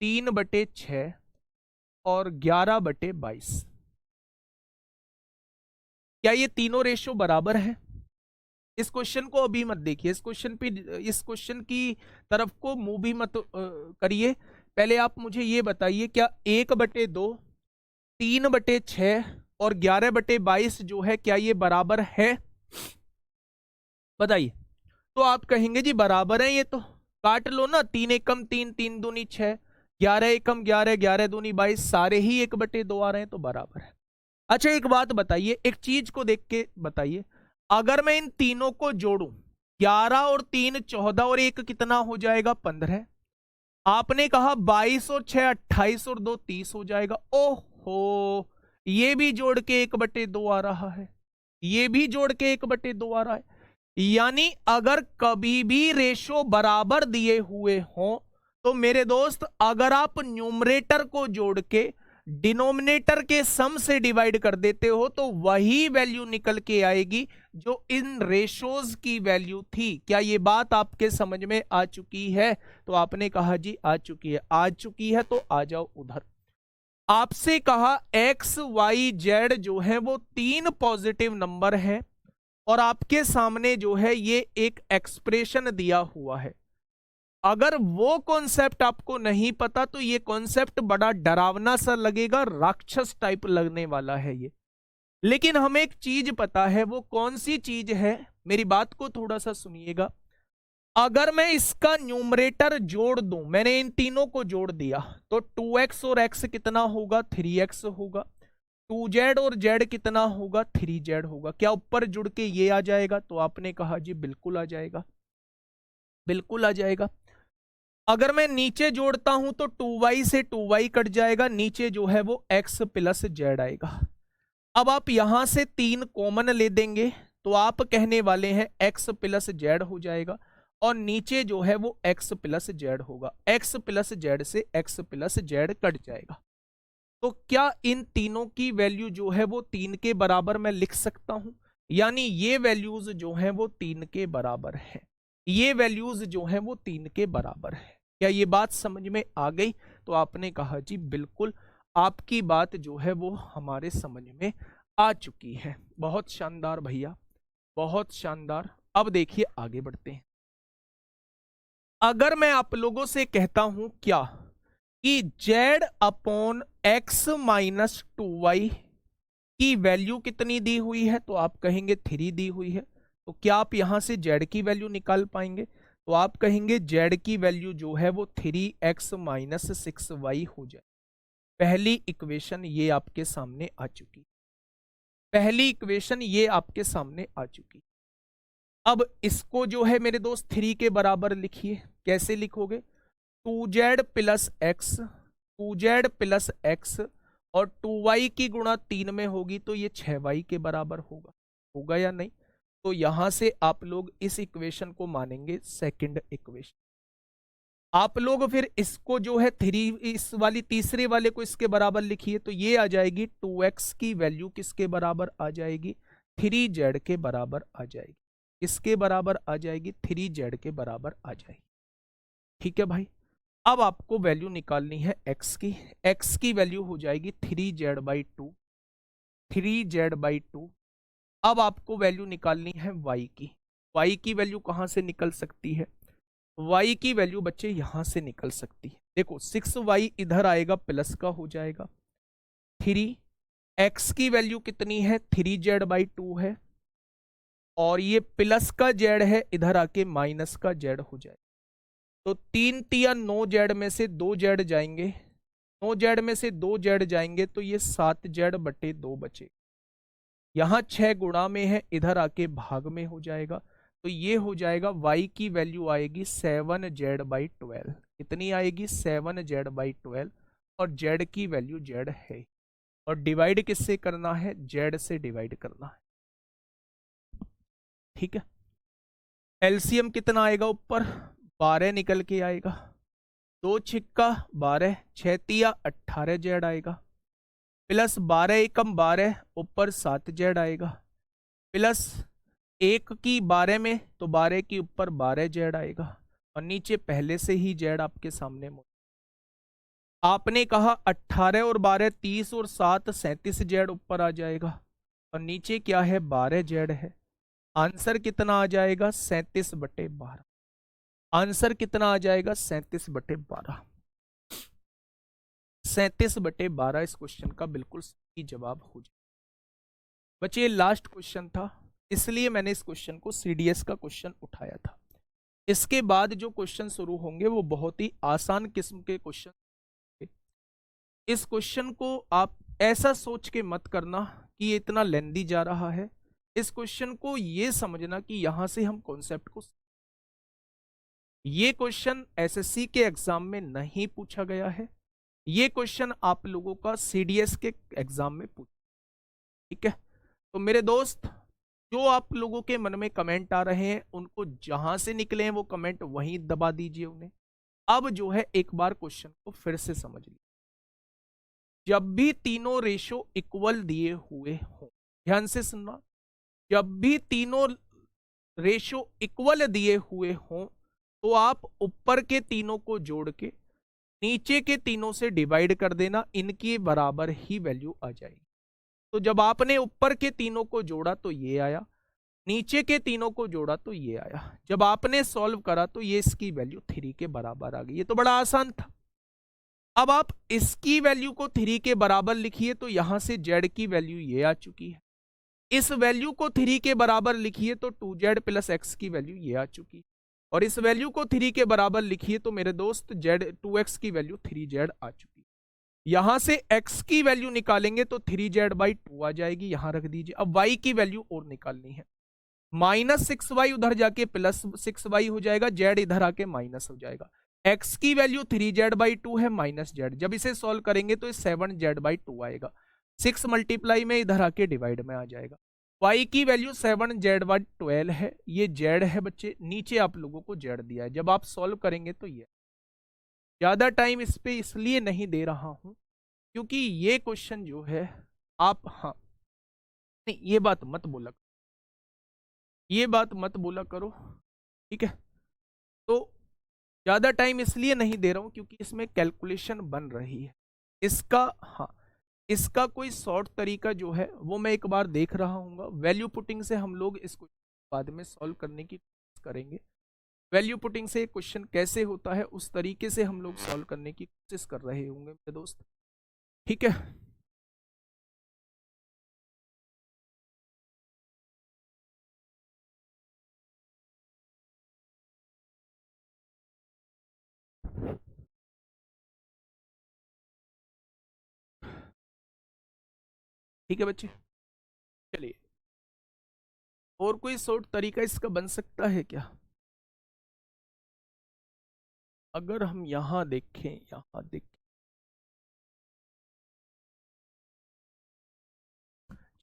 3/6 और 11/22। क्या ये तीनों रेशो बराबर है? इस क्वेश्चन को अभी मत देखिए, इस क्वेश्चन की तरफ को मुंह भी मत करिए। पहले आप मुझे ये बताइए, क्या 1/2, 3/6 और 11/22 जो है, क्या ये बराबर है? बताइए। तो आप कहेंगे जी बराबर है, ये तो काट लो ना, 3 एकम 3, 3 दूनी 6, 11 एकम 11, 11 दूनी 22, सारे ही 1/2 आ रहे हैं, तो बराबर है। अच्छा एक बात बताइए, एक चीज को देख के बताइए, अगर मैं इन तीनों को जोड़ूं, 11 और 3 14 और 1 कितना हो जाएगा? 15। आपने कहा 22 और 6 28 और 2 30 हो जाएगा। ओहो, ये भी जोड़ के 1/2 आ रहा है, ये भी जोड़ के 1/2 आ रहा है। यानी अगर कभी भी रेशो बराबर दिए हुए हों तो मेरे दोस्त, अगर आप न्यूमरेटर को जोड़ के डिनोमिनेटर के सम से डिवाइड कर देते हो तो वही वैल्यू निकल के आएगी जो इन रेशोज की वैल्यू थी। क्या ये बात आपके समझ में आ चुकी है? तो आपने कहा जी आ चुकी है, आ चुकी है तो आ जाओ उधर। आपसे कहा एक्स वाई जेड जो है वो 3 पॉजिटिव नंबर है, और आपके सामने जो है ये एक एक्सप्रेशन दिया हुआ है। अगर वो कॉन्सेप्ट आपको नहीं पता तो ये कॉन्सेप्ट बड़ा डरावना सा लगेगा, राक्षस टाइप लगने वाला है ये। लेकिन हमें एक चीज पता है, वो कौन सी चीज है? मेरी बात को थोड़ा सा सुनिएगा। अगर मैं इसका न्यूमरेटर जोड़ दूं, मैंने इन तीनों को जोड़ दिया, तो 2x और x कितना होगा? 3x होगा। 2z और z कितना होगा? 3z होगा। क्या ऊपर जुड़ के ये आ जाएगा? तो आपने कहा जी बिल्कुल आ जाएगा, बिल्कुल आ जाएगा। अगर मैं नीचे जोड़ता हूं तो 2y से 2y कट जाएगा, नीचे जो है वो x प्लस z आएगा। अब आप यहां से 3 कॉमन ले देंगे तो आप कहने वाले हैं x प्लस z हो जाएगा, और नीचे जो है वो x प्लस z होगा। x प्लस z से x प्लस z कट जाएगा। तो क्या इन तीनों की वैल्यू जो है वो 3 के बराबर मैं लिख सकता हूं? यानी ये वैल्यूज जो हैं वो 3 के बराबर है, ये वैल्यूज जो हैं वो 3 के बराबर है। क्या ये बात समझ में आ गई? तो आपने कहा जी बिल्कुल, आपकी बात जो है वो हमारे समझ में आ चुकी है। बहुत शानदार भैया, बहुत शानदार। अब देखिए आगे बढ़ते हैं। अगर मैं आप लोगों से कहता हूं क्या कि z upon x minus 2y की वैल्यू कितनी दी हुई है, तो आप कहेंगे 3 दी हुई है। तो क्या आप यहां से z की वैल्यू निकाल पाएंगे? तो आप कहेंगे z की वैल्यू जो है वो 3x माइनस 6y हो जाए। पहली इक्वेशन ये आपके सामने आ चुकी, पहली इक्वेशन ये आपके सामने आ चुकी। अब इसको जो है मेरे दोस्त 3 के बराबर लिखिए। कैसे लिखोगे? 2z plus x, 2z plus x और 2y की गुणा 3 में होगी तो ये 6y के बराबर होगा। होगा या नहीं? तो यहां से आप लोग इस इक्वेशन को मानेंगे सेकंड इक्वेशन। आप लोग फिर इसको जो है थ्री, इस वाली तीसरे वाले को इसके बराबर लिखिए, तो ये आ जाएगी 2x की वैल्यू किसके बराबर आ जाएगी? 3z के बराबर आ जाएगी। किसके बराबर आ जाएगी? 3z के बराबर आ जाएगी। ठीक है भाई, अब आपको वैल्यू निकालनी है x की। x की वैल्यू हो जाएगी 3z/2, 3z/2। अब आपको वैल्यू निकालनी है y की। y की वैल्यू कहां से निकल सकती है? y की वैल्यू बच्चे यहां से निकल सकती है। देखो 6y इधर आएगा प्लस का हो जाएगा 3, x की वैल्यू कितनी है? 3z/2 है, और ये प्लस का z है, इधर आके माइनस का z हो जाएगा। तो 3 तिया 9z में से 2z जाएंगे, 9z में से 2z जाएंगे तो ये 7z/2 बचे। यहां 6 गुणा में है, इधर आके भाग में हो जाएगा। तो ये हो जाएगा y की वैल्यू आएगी 7z/12। कितनी आएगी? 7z/12। और z की वैल्यू z है, और डिवाइड किससे करना है? z से डिवाइड करना है। ठीक है, एलसीएम कितना आएगा? ऊपर 12 निकल के आएगा, 2 छिक्का 12, 6 तिया 18z आएगा, प्लस 12 एकम 12, ऊपर 7z आएगा, प्लस 1 की 12 में तो 12 की ऊपर 12z आएगा, और नीचे पहले से ही z आपके सामने मौजूद। आपने कहा 18 और 12 30 और 7 37z ऊपर आ जाएगा, और नीचे क्या है? 12z है। आंसर कितना आ जाएगा? 37/12। आंसर कितना आ जाएगा? 37/12। 37/12 इस क्वेश्चन का बिल्कुल सही जवाब हो जाए। बच्चे, लास्ट क्वेश्चन था, इसलिए मैंने इस क्वेश्चन को सीडीएस का क्वेश्चन उठाया था। इसके बाद जो क्वेश्चन शुरू होंगे वो बहुत ही आसान किस्म के क्वेश्चन। इस क्वेश्चन को आप ऐसा सोच के मत करना कि ये इतना लेंदी जा रहा है। इस क्वेश्चन को ये समझना कि यहां से हम कॉन्सेप्ट को, ये क्वेश्चन एसएससी के एग्जाम में नहीं पूछा गया है, ये क्वेश्चन आप लोगों का सीडीएस के एग्जाम में पूछा। ठीक है, तो मेरे दोस्त, जो आप लोगों के मन में कमेंट आ रहे हैं उनको जहां से निकले हैं वो कमेंट वहीं दबा दीजिए उन्हें। अब जो है एक बार क्वेश्चन को फिर से समझ लीजिए। जब भी तीनों रेशो इक्वल दिए हुए हों, ध्यान से सुनना, जब भी तीनों रेशो इक्वल दिए हुए हों तो आप ऊपर के तीनों को जोड़ के नीचे के तीनों से डिवाइड कर देना, इनकी बराबर ही वैल्यू आ जाएगी। तो जब आपने ऊपर के तीनों को जोड़ा तो ये आया, नीचे के तीनों को जोड़ा तो ये आया। जब आपने सॉल्व करा तो ये इसकी वैल्यू 3 के बराबर आ गई। ये तो बड़ा आसान था। अब आप इसकी वैल्यू को 3 के बराबर लिखिए, तो यहां से z की वैल्यू ये आ चुकी है। इस वैल्यू को 3 के बराबर लिखिए तो 2z प्लस x की वैल्यू ये आ चुकी है, और इस वैल्यू को 3 के बराबर लिखिए तो मेरे दोस्त z 2x की वैल्यू 3z आ चुकी है। यहां से x की वैल्यू निकालेंगे तो 3z/2 आ जाएगी, यहां रख दीजिए। अब y की वैल्यू और निकालनी है, -6y उधर जाके +6y हो जाएगा, z इधर आके माइनस हो जाएगा। x की वैल्यू 3z/2 है माइनस z, जब इसे सॉल्व करेंगे तो 7z/2 आएगा। 6 मल्टीप्लाई में इधर आके डिवाइड में आ जाएगा। y की वैल्यू 7z/12 है, ये z है बच्चे, नीचे आप लोगों को z दिया है। जब आप सॉल्व करेंगे तो ये, ज्यादा टाइम इस पे इसलिए नहीं दे रहा हूं क्योंकि ये क्वेश्चन जो है आप, हाँ नहीं ये बात मत बोला, ये बात मत बोला करो, ठीक है। तो ज्यादा टाइम इसलिए नहीं दे रहा हूं क्योंकि इसमें कैलकुलेशन बन रही है इसका। हाँ, इसका कोई शॉर्ट तरीका जो है वो मैं एक बार देख रहा हूँ। वैल्यू पुटिंग से हम लोग इसको बाद में सॉल्व करने की कोशिश करेंगे। वैल्यू पुटिंग से क्वेश्चन कैसे होता है उस तरीके से हम लोग सॉल्व करने की कोशिश कर रहे होंगे मेरे दोस्त, ठीक है। ठीक है बच्चे, चलिए, और कोई शॉर्ट तरीका इसका बन सकता है क्या? अगर हम यहां देखें,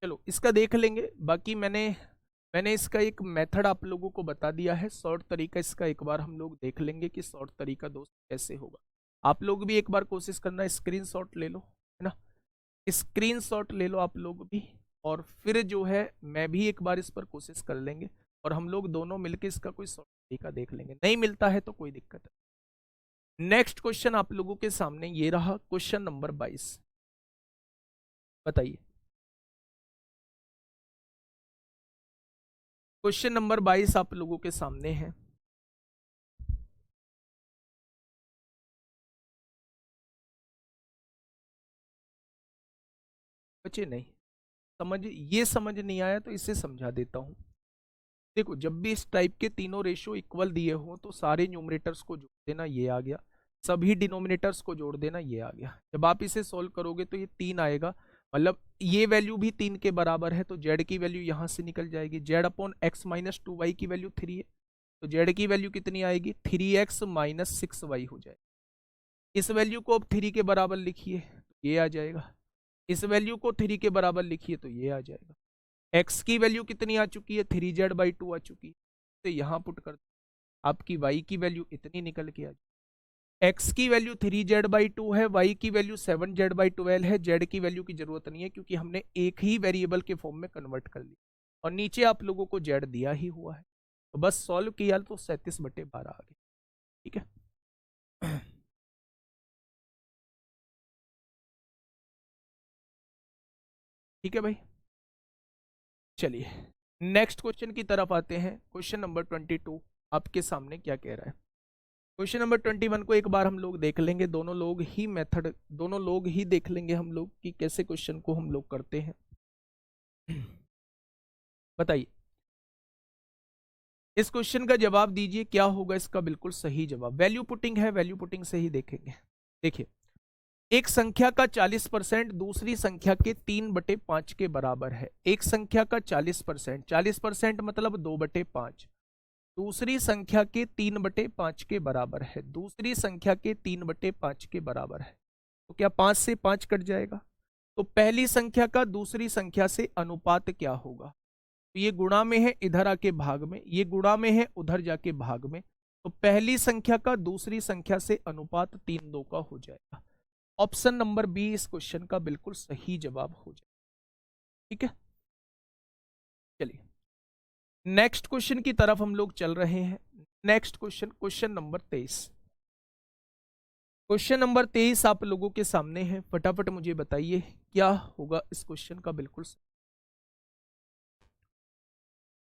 चलो इसका देख लेंगे। बाकी मैंने इसका एक मेथड आप लोगों को बता दिया है, शॉर्ट तरीका इसका एक बार हम लोग देख लेंगे कि शॉर्ट तरीका दोस्त कैसे होगा। आप लोग भी एक बार कोशिश करना, स्क्रीनशॉट ले लो, है ना, स्क्रीनशॉट ले लो आप लोग भी, और फिर जो है मैं भी एक बार इस पर कोशिश कर लेंगे और हम लोग दोनों मिलकर इसका कोई शॉर्ट तरीका देख लेंगे। नहीं मिलता है तो कोई दिक्कत है। नेक्स्ट क्वेश्चन आप लोगों के सामने ये रहा, क्वेश्चन नंबर 22। बताइए, क्वेश्चन नंबर 22 आप लोगों के सामने है। बच्चे नहीं समझ नहीं आया तो इसे समझा देता हूं। देखो, जब भी इस टाइप के तीनों रेशियो इक्वल दिए हो तो सारे न्यूमरेटर्स को जोड़ देना, ये आ गया, सभी डिनोमिनेटर्स को जोड़ देना, ये आ गया। जब आप इसे सोल्व करोगे तो ये 3 आएगा, मतलब ये वैल्यू भी 3 के बराबर है, तो जेड की वैल्यू यहां से निकल जाएगी। Z upon x minus 2y की वैल्यू 3 है, तो जेड की वैल्यू कितनी आएगी, 3x माइनस 6y हो जाएगी। इस वैल्यू को अब 3 के बराबर लिखिए तो ये आ जाएगा, इस वैल्यू को 3 के बराबर लिखिए तो ये आ जाएगा। x की वैल्यू कितनी आ चुकी है, 3z/2 आ चुकी है, तो यहां पुट कर आपकी y की वैल्यू इतनी निकल के आ जाएगी। x की वैल्यू 3z/2 है, y की वैल्यू 7z/12 है, z की वैल्यू की जरूरत नहीं है क्योंकि हमने एक ही वेरिएबल के फॉर्म में कन्वर्ट कर लिया, और नीचे आप लोगों को z दिया ही हुआ है, तो बस सॉल्व किया तो 37/12 आ गया। ठीक है, ठीक है भाई। चलिए नेक्स्ट क्वेश्चन की तरफ आते हैं। क्वेश्चन नंबर 22 आपके सामने क्या कह रहा है। क्वेश्चन नंबर 21 को एक बार हम लोग देख लेंगे, दोनों लोग ही देख लेंगे हम लोग कि कैसे क्वेश्चन को हम लोग करते हैं। बताइए, इस क्वेश्चन का जवाब दीजिए, क्या होगा इसका बिल्कुल सही जवाब। वैल्यू पुटिंग है, वैल्यू पुटिंग से ही देखेंगे। देखिए, एक संख्या का 40% दूसरी संख्या के 3/5 के बराबर है। एक संख्या का 40% मतलब 2/5 दूसरी संख्या के 3/5 के बराबर है, दूसरी संख्या के 3/5 के बराबर है, तो क्या 5 से 5 कट जाएगा। तो पहली संख्या का दूसरी संख्या से अनुपात क्या होगा, तो ये गुणा में है इधर आके भाग में, ये गुणा में है उधर जाके भाग में, तो पहली संख्या का दूसरी संख्या से अनुपात 3:2 का हो जाएगा। ऑप्शन नंबर बी इस क्वेश्चन का बिल्कुल सही जवाब हो जाएगा। ठीक है, चलिए नेक्स्ट क्वेश्चन की तरफ हम लोग चल रहे हैं। Next question, question number 23। Question number 23 आप लोगों के सामने है, फटाफट मुझे बताइए क्या होगा इस क्वेश्चन का बिल्कुल सही।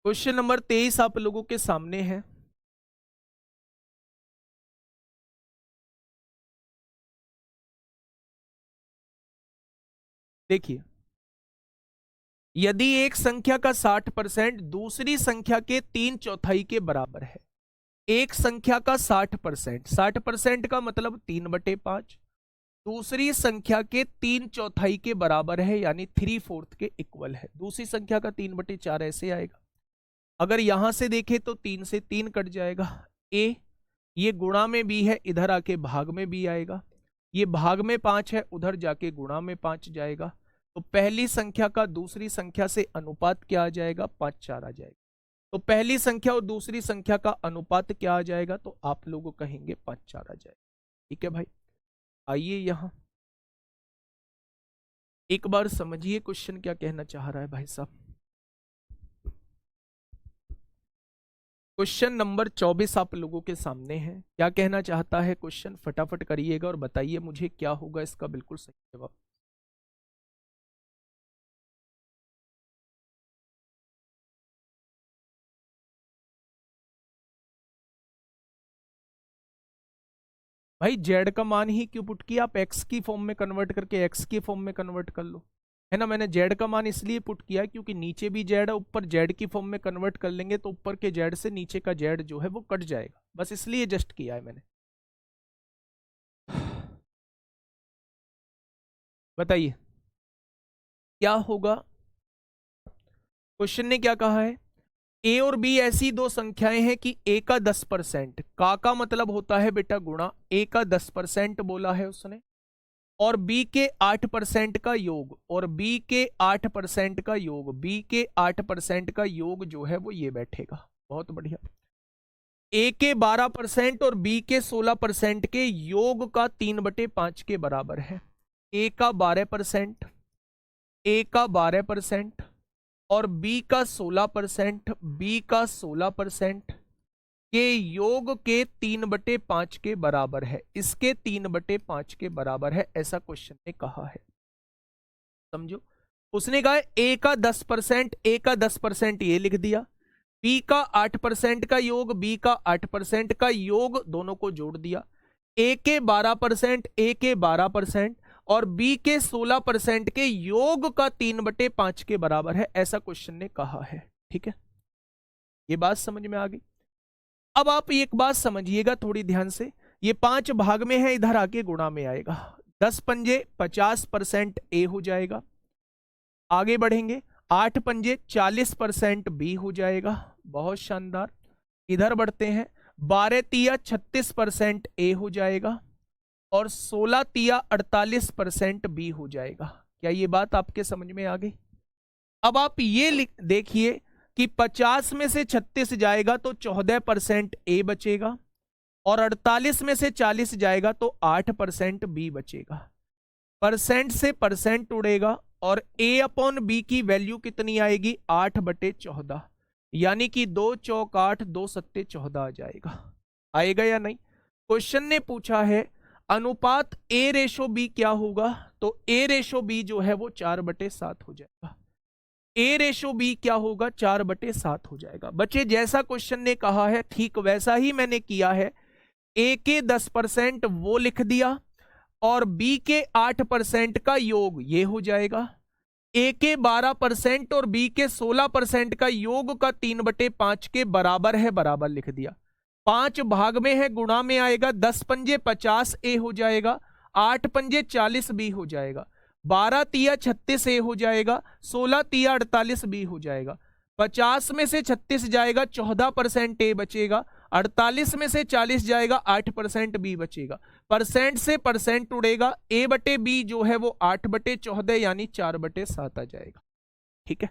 क्वेश्चन नंबर 23 आप लोगों के सामने है। देखिए, यदि एक संख्या का 60% दूसरी संख्या के 3/4 के बराबर है, एक संख्या का 60% का मतलब 3/5 दूसरी संख्या के 3/4 के बराबर है, यानी 3/4 के इक्वल है। दूसरी संख्या का 3/4 ऐसे आएगा। अगर यहां से देखें तो 3 से 3 कट जाएगा। ए, ये गुणा में भी है, इधर आके भाग में भी आएगा। ये भाग में 5 है, उधर जाके गुणा में 5 जाएगा। तो पहली संख्या का दूसरी संख्या से अनुपात क्या आ जाएगा, 5/4 आ जाएगा। तो पहली संख्या और दूसरी संख्या का अनुपात क्या आ जाएगा, तो आप लोग कहेंगे 5/4 आ जाएगा। ठीक है भाई, आइए यहां एक बार समझिए क्वेश्चन क्या कहना चाह रहा है भाई साहब। क्वेश्चन नंबर 24 आप लोगों के सामने है, क्या कहना चाहता है क्वेश्चन, फटाफट करिएगा और बताइए मुझे क्या होगा इसका बिल्कुल सही जवाब। भाई जेड का मान ही क्यों पुट किया, आप एक्स की फॉर्म में कन्वर्ट करके एक्स की फॉर्म में कन्वर्ट कर लो, है ना। मैंने जेड का मान इसलिए पुट किया क्योंकि नीचे भी जेड है, ऊपर जेड की फॉर्म में कन्वर्ट कर लेंगे तो ऊपर के जेड से नीचे का जेड जो है वो कट जाएगा, बस इसलिए जस्ट किया है मैंने। बताइए क्या होगा। क्वेश्चन ने क्या कहा है, ए और बी ऐसी दो संख्याएं हैं कि ए का 10%, का मतलब होता है बेटा गुणा, ए का 10% बोला है उसने, और बी के 8% का योग, और बी के 8% का योग, बी के 8% का योग जो है वो ये बैठेगा। बहुत बढ़िया। ए के 12% और बी के 16% के योग का 3/5 के बराबर है। ए का 12%, ए का 12% और बी का 16%, बी का 16% के योग के 3/5 के बराबर है, इसके 3/5 के बराबर है, ऐसा क्वेश्चन ने कहा है। समझो, उसने कहा ए का 10%, ए का 10% ये लिख दिया, बी का 8% का योग, बी का 8% का योग, दोनों को जोड़ दिया, ए के 12%, ए के 12% और बी के 16% के योग का 3/5 के बराबर है, ऐसा क्वेश्चन ने कहा है। ठीक है, ये बात समझ में आ गई। अब आप एक बात समझिएगा थोड़ी ध्यान से, ये 5 भाग में है, इधर आके गुणा में आएगा। 10 पंजे 50% ए हो जाएगा, आगे बढ़ेंगे 8 पंजे 40% बी हो जाएगा, बहुत शानदार। इधर बढ़ते हैं, 12 तिया 36% ए हो जाएगा और 16 तिया 48% बी हो जाएगा। क्या ये बात आपके समझ में आ गई? अब आप ये देखिए कि 50 में से 36 जाएगा तो 14% ए बचेगा और 48 में से 40 जाएगा तो 8% बी बचेगा। परसेंट से परसेंट उड़ेगा और ए अपॉन बी की वैल्यू कितनी आएगी? 8/14, यानी कि 2 चौक 8, 2 सत्ते 14 आ जाएगा। आएगा या नहीं? क्वेश्चन ने पूछा है अनुपात ए रेशो बी क्या होगा, तो ए रेशो बी जो है वो 4/7 हो जाएगा। ए रेशो बी क्या होगा? 4/7 हो जाएगा। बच्चे जैसा क्वेश्चन ने कहा है ठीक वैसा ही मैंने किया है। ए के 10% वो लिख दिया और बी के 8% का योग ये हो जाएगा। ए के 12% और बी के 16% का योग का 3/5 के बराबर है, बराबर लिख दिया। 5 भाग में है, गुणा में आएगा। 10 पंजे 50 ए हो जाएगा, 8 पंजे 40 बी हो जाएगा, 12 तिया 36 ए हो जाएगा, 16 तिया 48 बी हो जाएगा। 50 में से 36 जाएगा 14% ए बचेगा, 48 में से 40 जाएगा 8% बी बचेगा। परसेंट से परसेंट उड़ेगा, ए बटे बी जो है वो 8/14 यानी 4/7 आ जाएगा। ठीक है,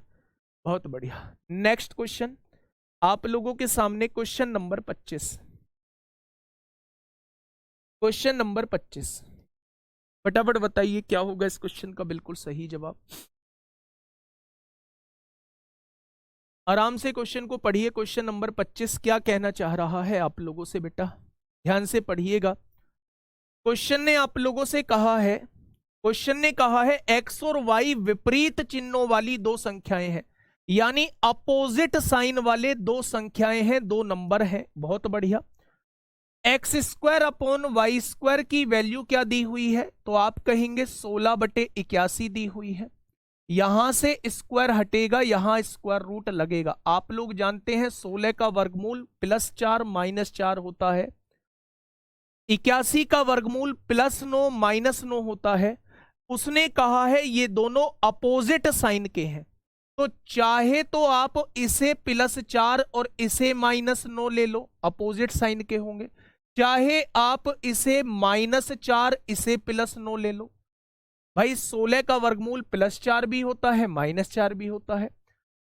बहुत बढ़िया। नेक्स्ट क्वेश्चन आप लोगों के सामने क्वेश्चन नंबर 25। क्वेश्चन नंबर 25 फटाफट बताइए क्या होगा इस क्वेश्चन का बिल्कुल सही जवाब। आराम से क्वेश्चन को पढ़िए। क्वेश्चन नंबर 25 क्या कहना चाह रहा है आप लोगों से? बेटा ध्यान से पढ़िएगा। क्वेश्चन ने आप लोगों से कहा है, क्वेश्चन ने कहा है एक्स और वाई विपरीत चिन्हों वाली दो संख्याएं हैं, यानी अपोजिट साइन वाले दो संख्याएं हैं, दो नंबर हैं। बहुत बढ़िया। x² अपॉन y² की वैल्यू क्या दी हुई है? तो आप कहेंगे 16/81 दी हुई है। यहां से स्क्वायर हटेगा, यहां स्क्वायर रूट लगेगा। आप लोग जानते हैं 16 का वर्गमूल +4 -4 होता है, 81 का वर्गमूल +9 -9 होता है। उसने कहा है ये दोनों अपोजिट साइन के हैं, तो चाहे तो आप इसे +4 और इसे -9 ले लो, अपोजिट साइन के होंगे। चाहे आप इसे -4 इसे +9 ले लो। भाई 16 का वर्गमूल +4 भी होता है -4 भी होता है,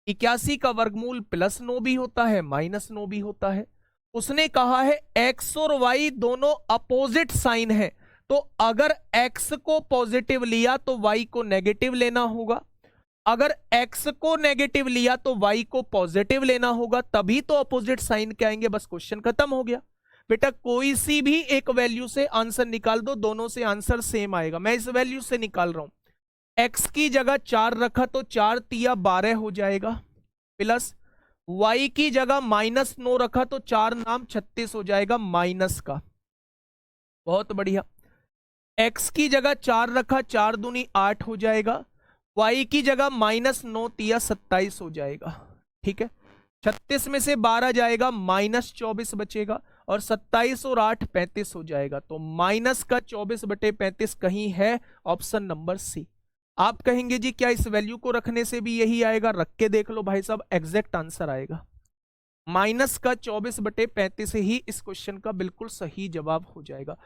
81 का वर्गमूल +9 भी होता है -9 भी होता है। उसने कहा है x और y दोनों अपोजिट साइन है, तो अगर x को पॉजिटिव लिया तो y को नेगेटिव लेना होगा, अगर x को नेगेटिव लिया तो y को पॉजिटिव लेना होगा, तभी तो अपोजिट साइन के आएंगे। बस क्वेश्चन खत्म हो गया। बेटा कोई सी भी एक वैल्यू से आंसर निकाल दो, दोनों से आंसर सेम आएगा। मैं इस वैल्यू से निकाल रहा हूं, x की जगह 4 रखा तो 4 तिया 12 हो जाएगा, प्लस y की जगह -9 रखा तो 4 नाम 36 हो जाएगा माइनस का। बहुत बढ़िया। x की जगह 4 रखा, 4 दूनी 8 हो जाएगा, y की जगह -9 तिया 27 हो जाएगा। ठीक है, 36 में से 12 जाएगा, -24 बचेगा और 27 और 8 35 हो जाएगा। तो माइनस का 24/35 कहीं है, ऑप्शन नंबर सी। आप कहेंगे जी क्या इस वैल्यू को रखने से भी यही आएगा? रख के देख लो भाई साहब, एग्जैक्ट आंसर आएगा। माइनस का 24/35 ही इस क्वेश्चन का बिल्कुल सही जवाब हो जाएगा।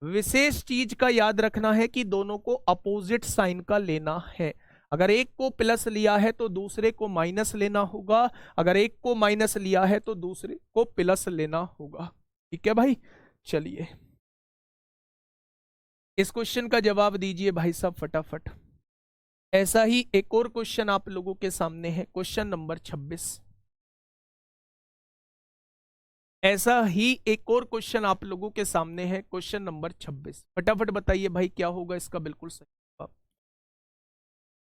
विशेष चीज का याद रखना है कि दोनों को अपोजिट साइन का लेना है। अगर एक को प्लस लिया है तो दूसरे को माइनस लेना होगा, अगर एक को माइनस लिया है तो दूसरे को प्लस लेना होगा। ठीक है भाई, चलिए इस क्वेश्चन का जवाब दीजिए भाई साहब फटाफट। ऐसा ही एक और क्वेश्चन आप लोगों के सामने है, क्वेश्चन नंबर 26। ऐसा ही एक और क्वेश्चन आप लोगों के सामने है, क्वेश्चन नंबर 26। फटाफट बताइए भाई क्या होगा इसका बिल्कुल सही जवाब।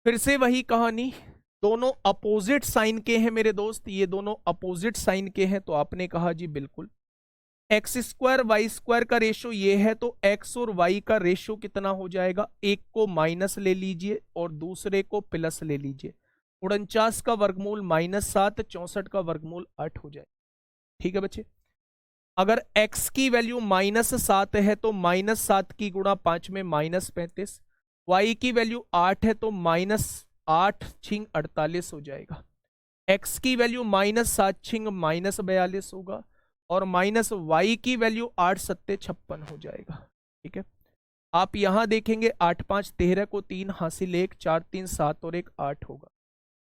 फिर से वही कहानी, दोनों अपोजिट साइन के हैं मेरे दोस्त, ये दोनों अपोजिट साइन के हैं। तो आपने कहा जी बिल्कुल, एक्स स्क्वायर वाई स्क्वायर का रेशो ये है, तो एक्स और वाई का रेशो कितना हो जाएगा, एक को माइनस ले लीजिए और दूसरे को प्लस ले लीजिए। 49 का वर्गमूल -7, 64 का वर्गमूल 8 हो जाए। ठीक है बच्चे, अगर x की वैल्यू -7 है तो -7 की गुणा 5 में -35, y की वैल्यू 8 है तो -8 छिंग 48 हो जाएगा। x की वैल्यू -7 छिंग -42 होगा और -y की वैल्यू 8 सत्ते 56 हो जाएगा। ठीक है, आप यहां देखेंगे 8 5 13 को 3 हासिल 1, 4 3 7 और 1 8 होगा।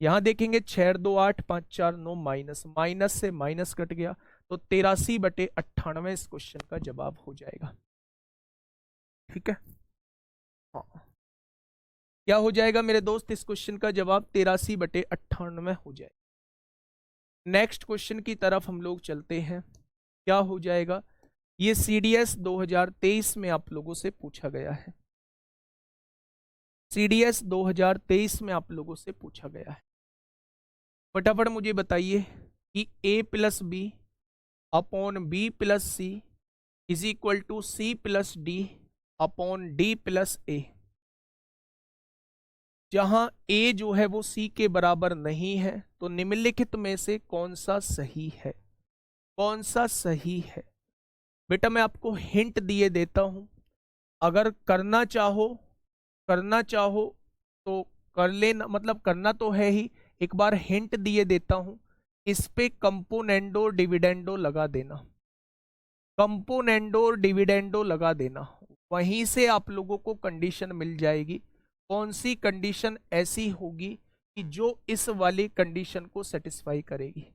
यहां देखेंगे 6 2 8, 5 4 9, माइनस से माइनस कट गया तो 83/98 इस क्वेश्चन का जवाब हो जाएगा। ठीक है, हाँ क्या हो जाएगा मेरे दोस्त, इस क्वेश्चन का जवाब 83/98 हो जाएगा। नेक्स्ट क्वेश्चन की तरफ हम लोग चलते हैं, क्या हो जाएगा, ये CDS 2023 में आप लोगों से पूछा गया है। CDS 2023 में आप लोगों से पूछा गया है। फटाफट मुझे बताइए कि a + b upon b + c is equal to c + d upon d + a। जहां a जो है वो c के बराबर नहीं है, तो निम्नलिखित में से कौन सा सही है, कौन सा सही है। बेटा मैं आपको हिंट दिए देता हूं, अगर करना चाहो तो कर लेना, मतलब करना तो है ही। एक बार हिंट दिए देता हूं, इस पे कंपोनेंडो डिविडेंडो लगा देना, कंपोनेंडो डिविडेंडो लगा देना, वहीं से आप लोगों को कंडीशन मिल जाएगी। कौन सी कंडीशन ऐसी होगी कि जो इस वाली कंडीशन को सेटिस्फाई करेगी।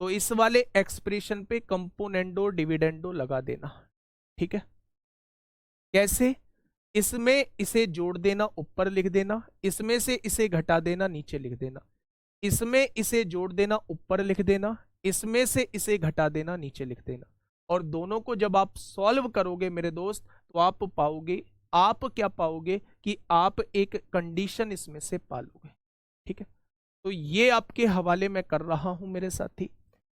तो इस वाले एक्सप्रेशन पे कंपोनेंडो डिविडेंडो लगा देना। ठीक है, कैसे, इसमें इसे जोड़ देना, ऊपर लिख देना, इसमें से इसे घटा देना, नीचे लिख देना, इसमें इसे जोड़ देना, ऊपर लिख देना, इसमें से इसे घटा देना, नीचे लिख देना। और दोनों को जब आप सॉल्व करोगे मेरे दोस्त, तो आप पाओगे, आप क्या पाओगे कि आप एक कंडीशन इसमें से पालोगे। ठीक है, तो ये आपके हवाले में कर रहा हूं मेरे साथी,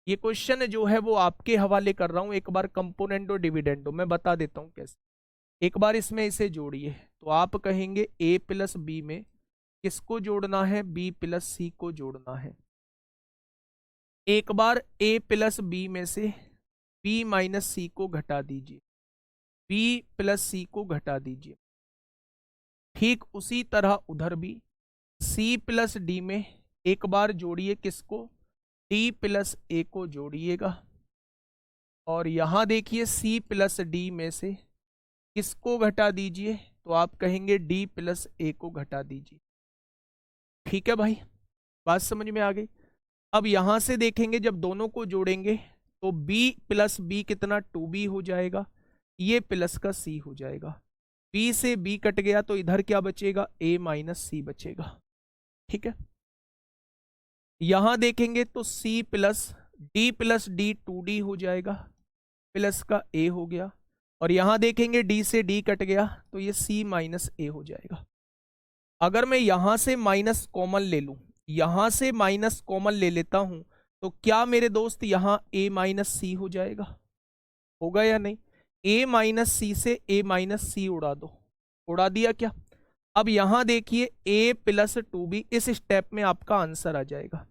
ये क्वेश्चन जो है वो आपके हवाले कर रहा हूं। एक बार कंपोनेंडो डिविडेंडो मैं बता देता हूं कैसे। एक बार इसमें इसे जोड़िए, तो आप कहेंगे a + b में किसको जोड़ना है, b + c को जोड़ना है। एक बार a + b में से b - c को घटा दीजिए, b + c को घटा दीजिए। ठीक उसी तरह उधर भी c + d में एक बार जोड़िए किसको, d + a को जोड़िएगा। और यहां देखिए c + d में से किसको घटा दीजिए, तो आप कहेंगे d + a को घटा दीजिए। ठीक है भाई, बात समझ में आ गई। अब यहां से देखेंगे जब दोनों को जोड़ेंगे तो b + b कितना 2b हो जाएगा, ये प्लस का c हो जाएगा। b से b कट गया तो इधर क्या बचेगा, a - c बचेगा। ठीक है, यहां देखेंगे तो c + d + d 2d हो जाएगा, प्लस का a हो गया। और यहां देखेंगे d से d कट गया तो ये c - a हो जाएगा। अगर मैं यहां से माइनस कॉमन ले लूं, यहां से माइनस कॉमन ले लेता हूं, तो क्या मेरे दोस्त यहां a - c हो जाएगा, होगा या नहीं। a - c से a - c उड़ा दो, उड़ा दिया क्या। अब यहां देखिए a + 2b, इस स्टेप में आपका आंसर आ जाएगा।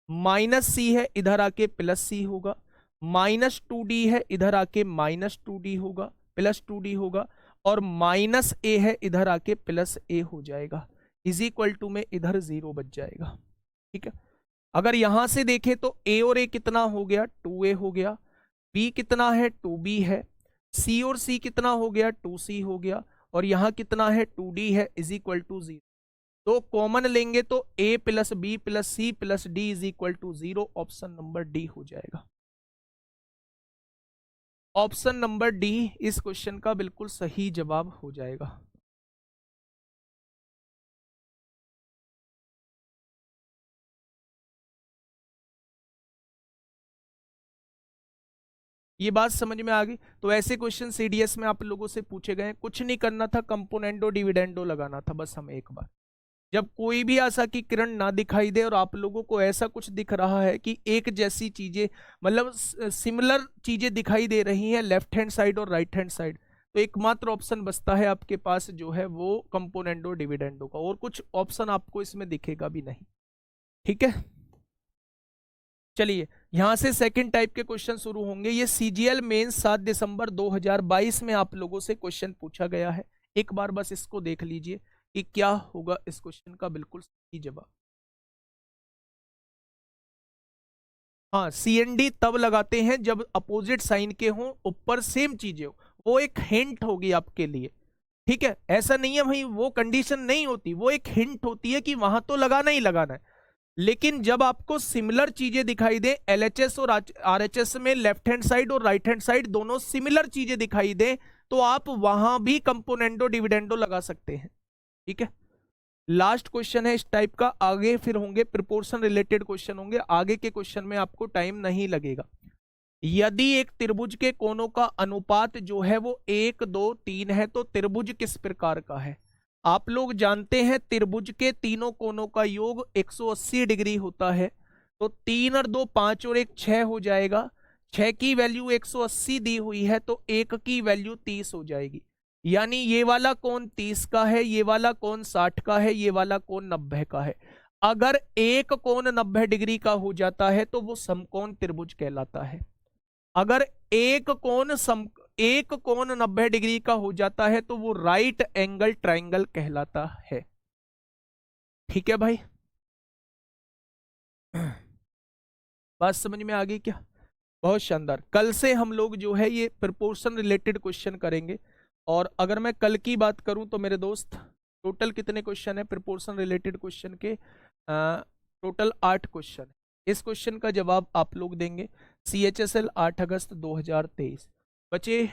-c है इधर आके +c होगा, -2d है इधर आके -2d होगा, +2d होगा, और -a है इधर आके +a हो जाएगा, इज इक्वल टू में इधर 0 बच जाएगा। ठीक है, अगर यहां से देखें तो a और a कितना हो गया, 2a हो गया, b कितना है, 2b है, सी और सी कितना हो गया, 2c हो गया, और यहाँ कितना है 2d है, इज इक्वल टू 0। तो कॉमन लेंगे तो a plus b plus c plus d is equal to 0। Option number D हो जाएगा। ऑप्शन नंबर डी इस क्वेश्चन का बिल्कुल सही जवाब हो जाएगा। ये बात समझ में आ गई। तो ऐसे क्वेश्चन सीडीएस में आप लोगों से पूछे गए, कुछ नहीं करना था, कंपोनेंडो डिविडेंडो लगाना था बस हमें एक बार। जब कोई भी आशा की किरण ना दिखाई दे और आप लोगों को ऐसा कुछ दिख रहा है कि एक जैसी चीजें, मतलब सिमिलर चीजें दिखाई दे रही हैं लेफ्ट हैंड साइड और राइट हैंड साइड, तो एकमात्र ऑप्शन बचता है आपके पास जो है वो कंपोनेंडो डिविडेंडो का, और कुछ ऑप्शन आपको इसमें दिखेगा भी नहीं। ठीक है, चलिए यहां से सेकंड टाइप के क्वेश्चन शुरू होंगे। ये सीजीएल मेंस 7 दिसंबर 2022 में आप लोगों से क्वेश्चन पूछा गया है। एक बार बस इसको देख लीजिए कि क्या होगा इस क्वेश्चन का बिल्कुल सही जवाब। हाँ, सीएनडी तब लगाते हैं जब अपोजिट साइन के हों, ऊपर सेम चीजें हो, वो एक हिंट होगी आपके लिए। ठीक है, ऐसा नहीं है भाई वो कंडीशन नहीं होती, वो एक हिंट होती है कि वहां तो लगाना ही लगाना है। लेकिन जब आपको सिमिलर चीजें दिखाई दे, एलएचएस और आरएचएस में लेफ्ट हैंड साइड और राइट हैंड साइड दोनों सिमिलर चीजें दिखाई दे, तो आप वहां भी कंपोनेंडो डिविडेंडो लगा सकते हैं। ठीक है, लास्ट क्वेश्चन है इस टाइप का, आगे फिर होंगे प्रोपोर्शन रिलेटेड क्वेश्चन होंगे, आगे के क्वेश्चन में आपको टाइम नहीं लगेगा। यदि एक त्रिभुज के कोणों का अनुपात जो है वो 1 2 3 है तो त्रिभुज किस प्रकार का है। आप लोग जानते हैं त्रिभुज के तीनों कोणों का योग 180 डिग्री होता है, तो 3 और 2 5 और 1 6 हो जाएगा। 6 की वैल्यू 180 दी हुई है तो 1 की वैल्यू 30 हो जाएगी। यानी ये वाला कोण 30 का है, ये वाला कोण 60 का है, ये वाला कोण 90 का है। अगर एक कोण 90 डिग्री का हो जाता है तो वो समकोण त्रिभुज कहलाता है। अगर एक कोण 90 डिग्री का हो जाता है तो वो राइट एंगल ट्राइंगल कहलाता है। ठीक है भाई, बात समझ में आ गई क्या? बहुत शानदार। कल से हम लोग जो है ये प्रोपोर्शन रिलेटेड क्वेश्चन करेंगे, और अगर मैं कल की बात करूं तो मेरे दोस्त टोटल कितने क्वेश्चन है प्रोपोर्शन रिलेटेड क्वेश्चन के? Total 8 question. इस क्वेश्चन का जवाब आप लोग देंगे CHSL 8 अगस्त 2023। बच्चे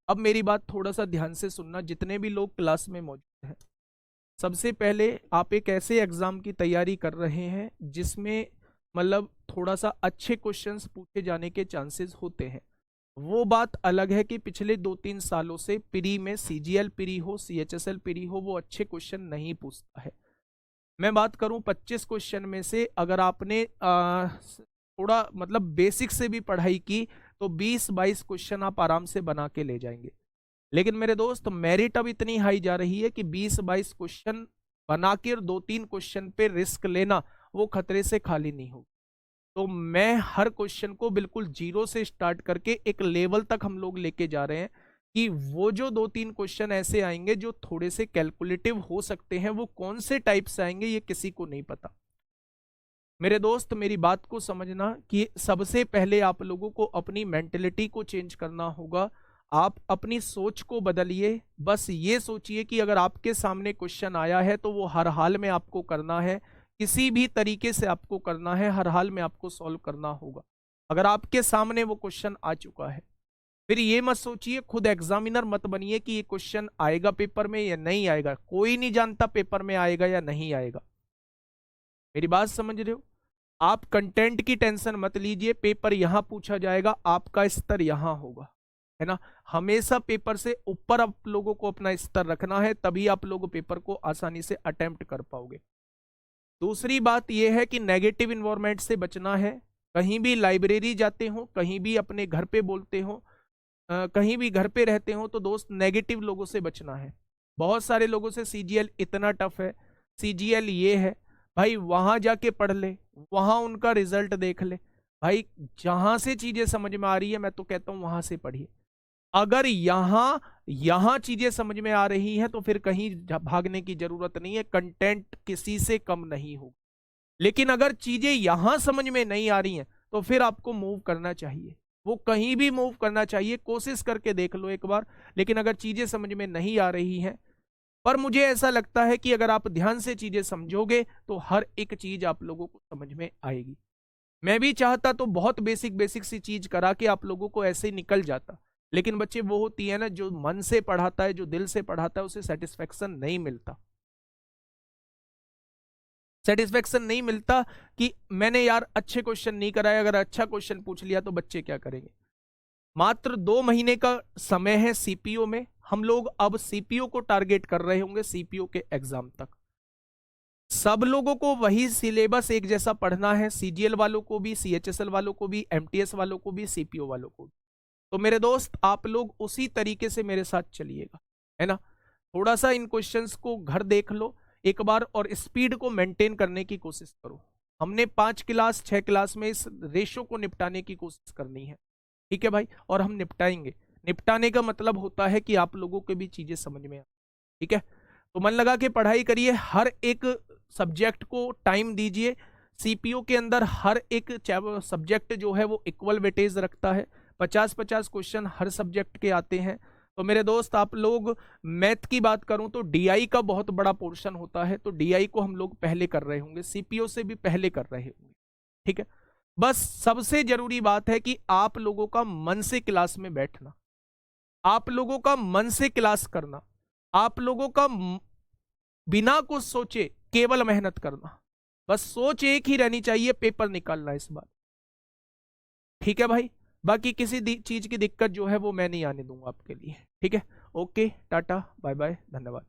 अब मेरी बात थोड़ा सा ध्यान से सुनना, जितने भी लोग क्लास में मौजूद हैं। सबसे पहले आप एक ऐसे एग्जाम की तैयारी कर रहे हैं जिसमें मतलब थोड़ा सा अच्छे क्वेश्चंस पूछे जाने के चांसेस होते हैं। वो बात अलग है कि पिछले 2-3 सालों से प्री में CGL प्री हो, CHSL प्री हो, वो अच्छे क्वेश्चन नहीं पूछता है। मैं बात करूं 25 क्वेश्चन में से अगर आपने थोड़ा मतलब बेसिक से भी पढ़ाई की तो 20-22 क्वेश्चन आप आराम से बना के ले जाएंगे। लेकिन मेरे दोस्त मेरिट अब इतनी हाई जा रही है कि 20-22 क्वेश्चन बना के और 2-3 क्वेश्चन पे रिस्क लेना वो खतरे से खाली नहीं हो। तो मैं हर क्वेश्चन को बिल्कुल जीरो से स्टार्ट करके एक लेवल तक हम लोग लेके जा रहे हैं कि वो जो 2-3 क्वेश्चन ऐसे आएंगे जो थोड़े से कैलकुलेटिव हो सकते हैं, वो कौन से टाइप से आएंगे ये किसी को नहीं पता। मेरे दोस्त मेरी बात को समझना कि सबसे पहले आप लोगों को अपनी मेंटेलिटी को चेंज करना होगा। आप अपनी सोच को बदलिए। बस ये सोचिए कि अगर आपके सामने क्वेश्चन आया है तो वो हर हाल में आपको करना है, किसी भी तरीके से आपको करना है, हर हाल में आपको सॉल्व करना होगा। अगर आपके सामने वो क्वेश्चन आ चुका है, फिर ये मत सोचिए, खुद एग्जामिनर मत बनिए कि ये क्वेश्चन आएगा पेपर में या नहीं आएगा। कोई नहीं जानता पेपर में आएगा या नहीं आएगा। मेरी बात समझ रहे हो? आप कंटेंट की टेंशन मत लीजिए, पेपर यहां पूछा जाएगा, आपका स्तर यहां होगा, है ना। हमेशा पेपर से ऊपर आप लोगों को अपना स्तर रखना है, तभी आप लोग पेपर को आसानी से अटेम्प्ट कर पाओगे। दूसरी बात यह है कि नेगेटिव इन्वायरमेंट से बचना है। कहीं भी लाइब्रेरी जाते हो, कहीं भी अपने घर पे बोलते हो, कहीं भी घर पे रहते हो, तो दोस्त नेगेटिव लोगों से बचना है। बहुत सारे लोगों से CGL इतना टफ है, CGL ये है, भाई वहां जाके पढ़ ले, वहां उनका रिजल्ट देख ले। भाई जहां से चीजें समझ में आ रही है मैं तो कहता हूं वहां से पढ़िए। अगर यहां चीजें समझ में आ रही हैं तो फिर कहीं भागने की जरूरत नहीं है, कंटेंट किसी से कम नहीं हो। लेकिन अगर चीजें यहां समझ में नहीं आ रही हैं तो फिर आपको मूव करना चाहिए। वो कहीं भी मूव करना चाहिए, कोशिश करके देख लो एक बार। लेकिन अगर चीजें समझ में नहीं आ रही हैं, पर मुझे ऐसा लगता है कि अगर आप ध्यान से चीजें समझोगे तो हर एक चीज आप लोगों को समझ में आएगी। मैं भी चाहता तो बहुत बेसिक बेसिक सी चीज करा के आप लोगों को ऐसे ही निकल जाता, लेकिन बच्चे वो होती है ना, जो मन से पढ़ाता है, जो दिल से पढ़ाता है, उसे सेटिस्फेक्शन नहीं मिलता। सेटिस्फेक्शन नहीं मिलता कि मैंने यार अच्छे क्वेश्चन नहीं कराए, अगर अच्छा क्वेश्चन पूछ लिया तो बच्चे क्या करेंगे। मात्र 2 महीने का समय है सीपीओ में, हम लोग अब सीपीओ को टारगेट कर रहे होंगे सीपीओ के एग्जाम तक। सब लोगों को वही सिलेबस एक जैसा पढ़ना है, सीजीएल वालों को भी, सीएचएसएल वालों को भी, एमटीएस वालों को भी, सीपीओ वालों को भी। तो मेरे दोस्त आप लोग उसी तरीके से मेरे साथ चलिएगा, है ना। थोड़ा सा इन क्वेश्चंस को घर देख लो एक बार और स्पीड को मेंटेन करने की कोशिश करो। हमने 5 क्लास 6 क्लास में इस रेशो को निपटाने की कोशिश करनी है, ठीक है भाई, और हम निपटाएंगे। निपटाने का मतलब होता है कि आप लोगों को भी चीजें समझ में आए, ठीक है। तो मन लगा के पढ़ाई करिए, हर एक सब्जेक्ट को टाइम दीजिए। सीपीओ के अंदर हर एक सब्जेक्ट जो है वो इक्वल वेटेज रखता है, 50-50 क्वेश्चन हर सब्जेक्ट के आते हैं। तो मेरे दोस्त आप लोग, मैथ की बात करूं तो डीआई का बहुत बड़ा पोर्शन होता है, तो डीआई को हम लोग पहले कर रहे होंगे, सीपीओ से भी पहले कर रहे होंगे, ठीक है। बस सबसे जरूरी बात है कि आप लोगों का मन से क्लास में बैठना, आप लोगों का मन से क्लास करना, आप लोगों का बिना कुछ सोचे केवल मेहनत करना। बस सोच एक ही रहनी चाहिए, पेपर निकालना इस बार, ठीक है भाई। बाकी किसी चीज की दिक्कत जो है वो मैं नहीं आने दूंगा आपके लिए, ठीक है। ओके, टाटा बाय बाय, धन्यवाद।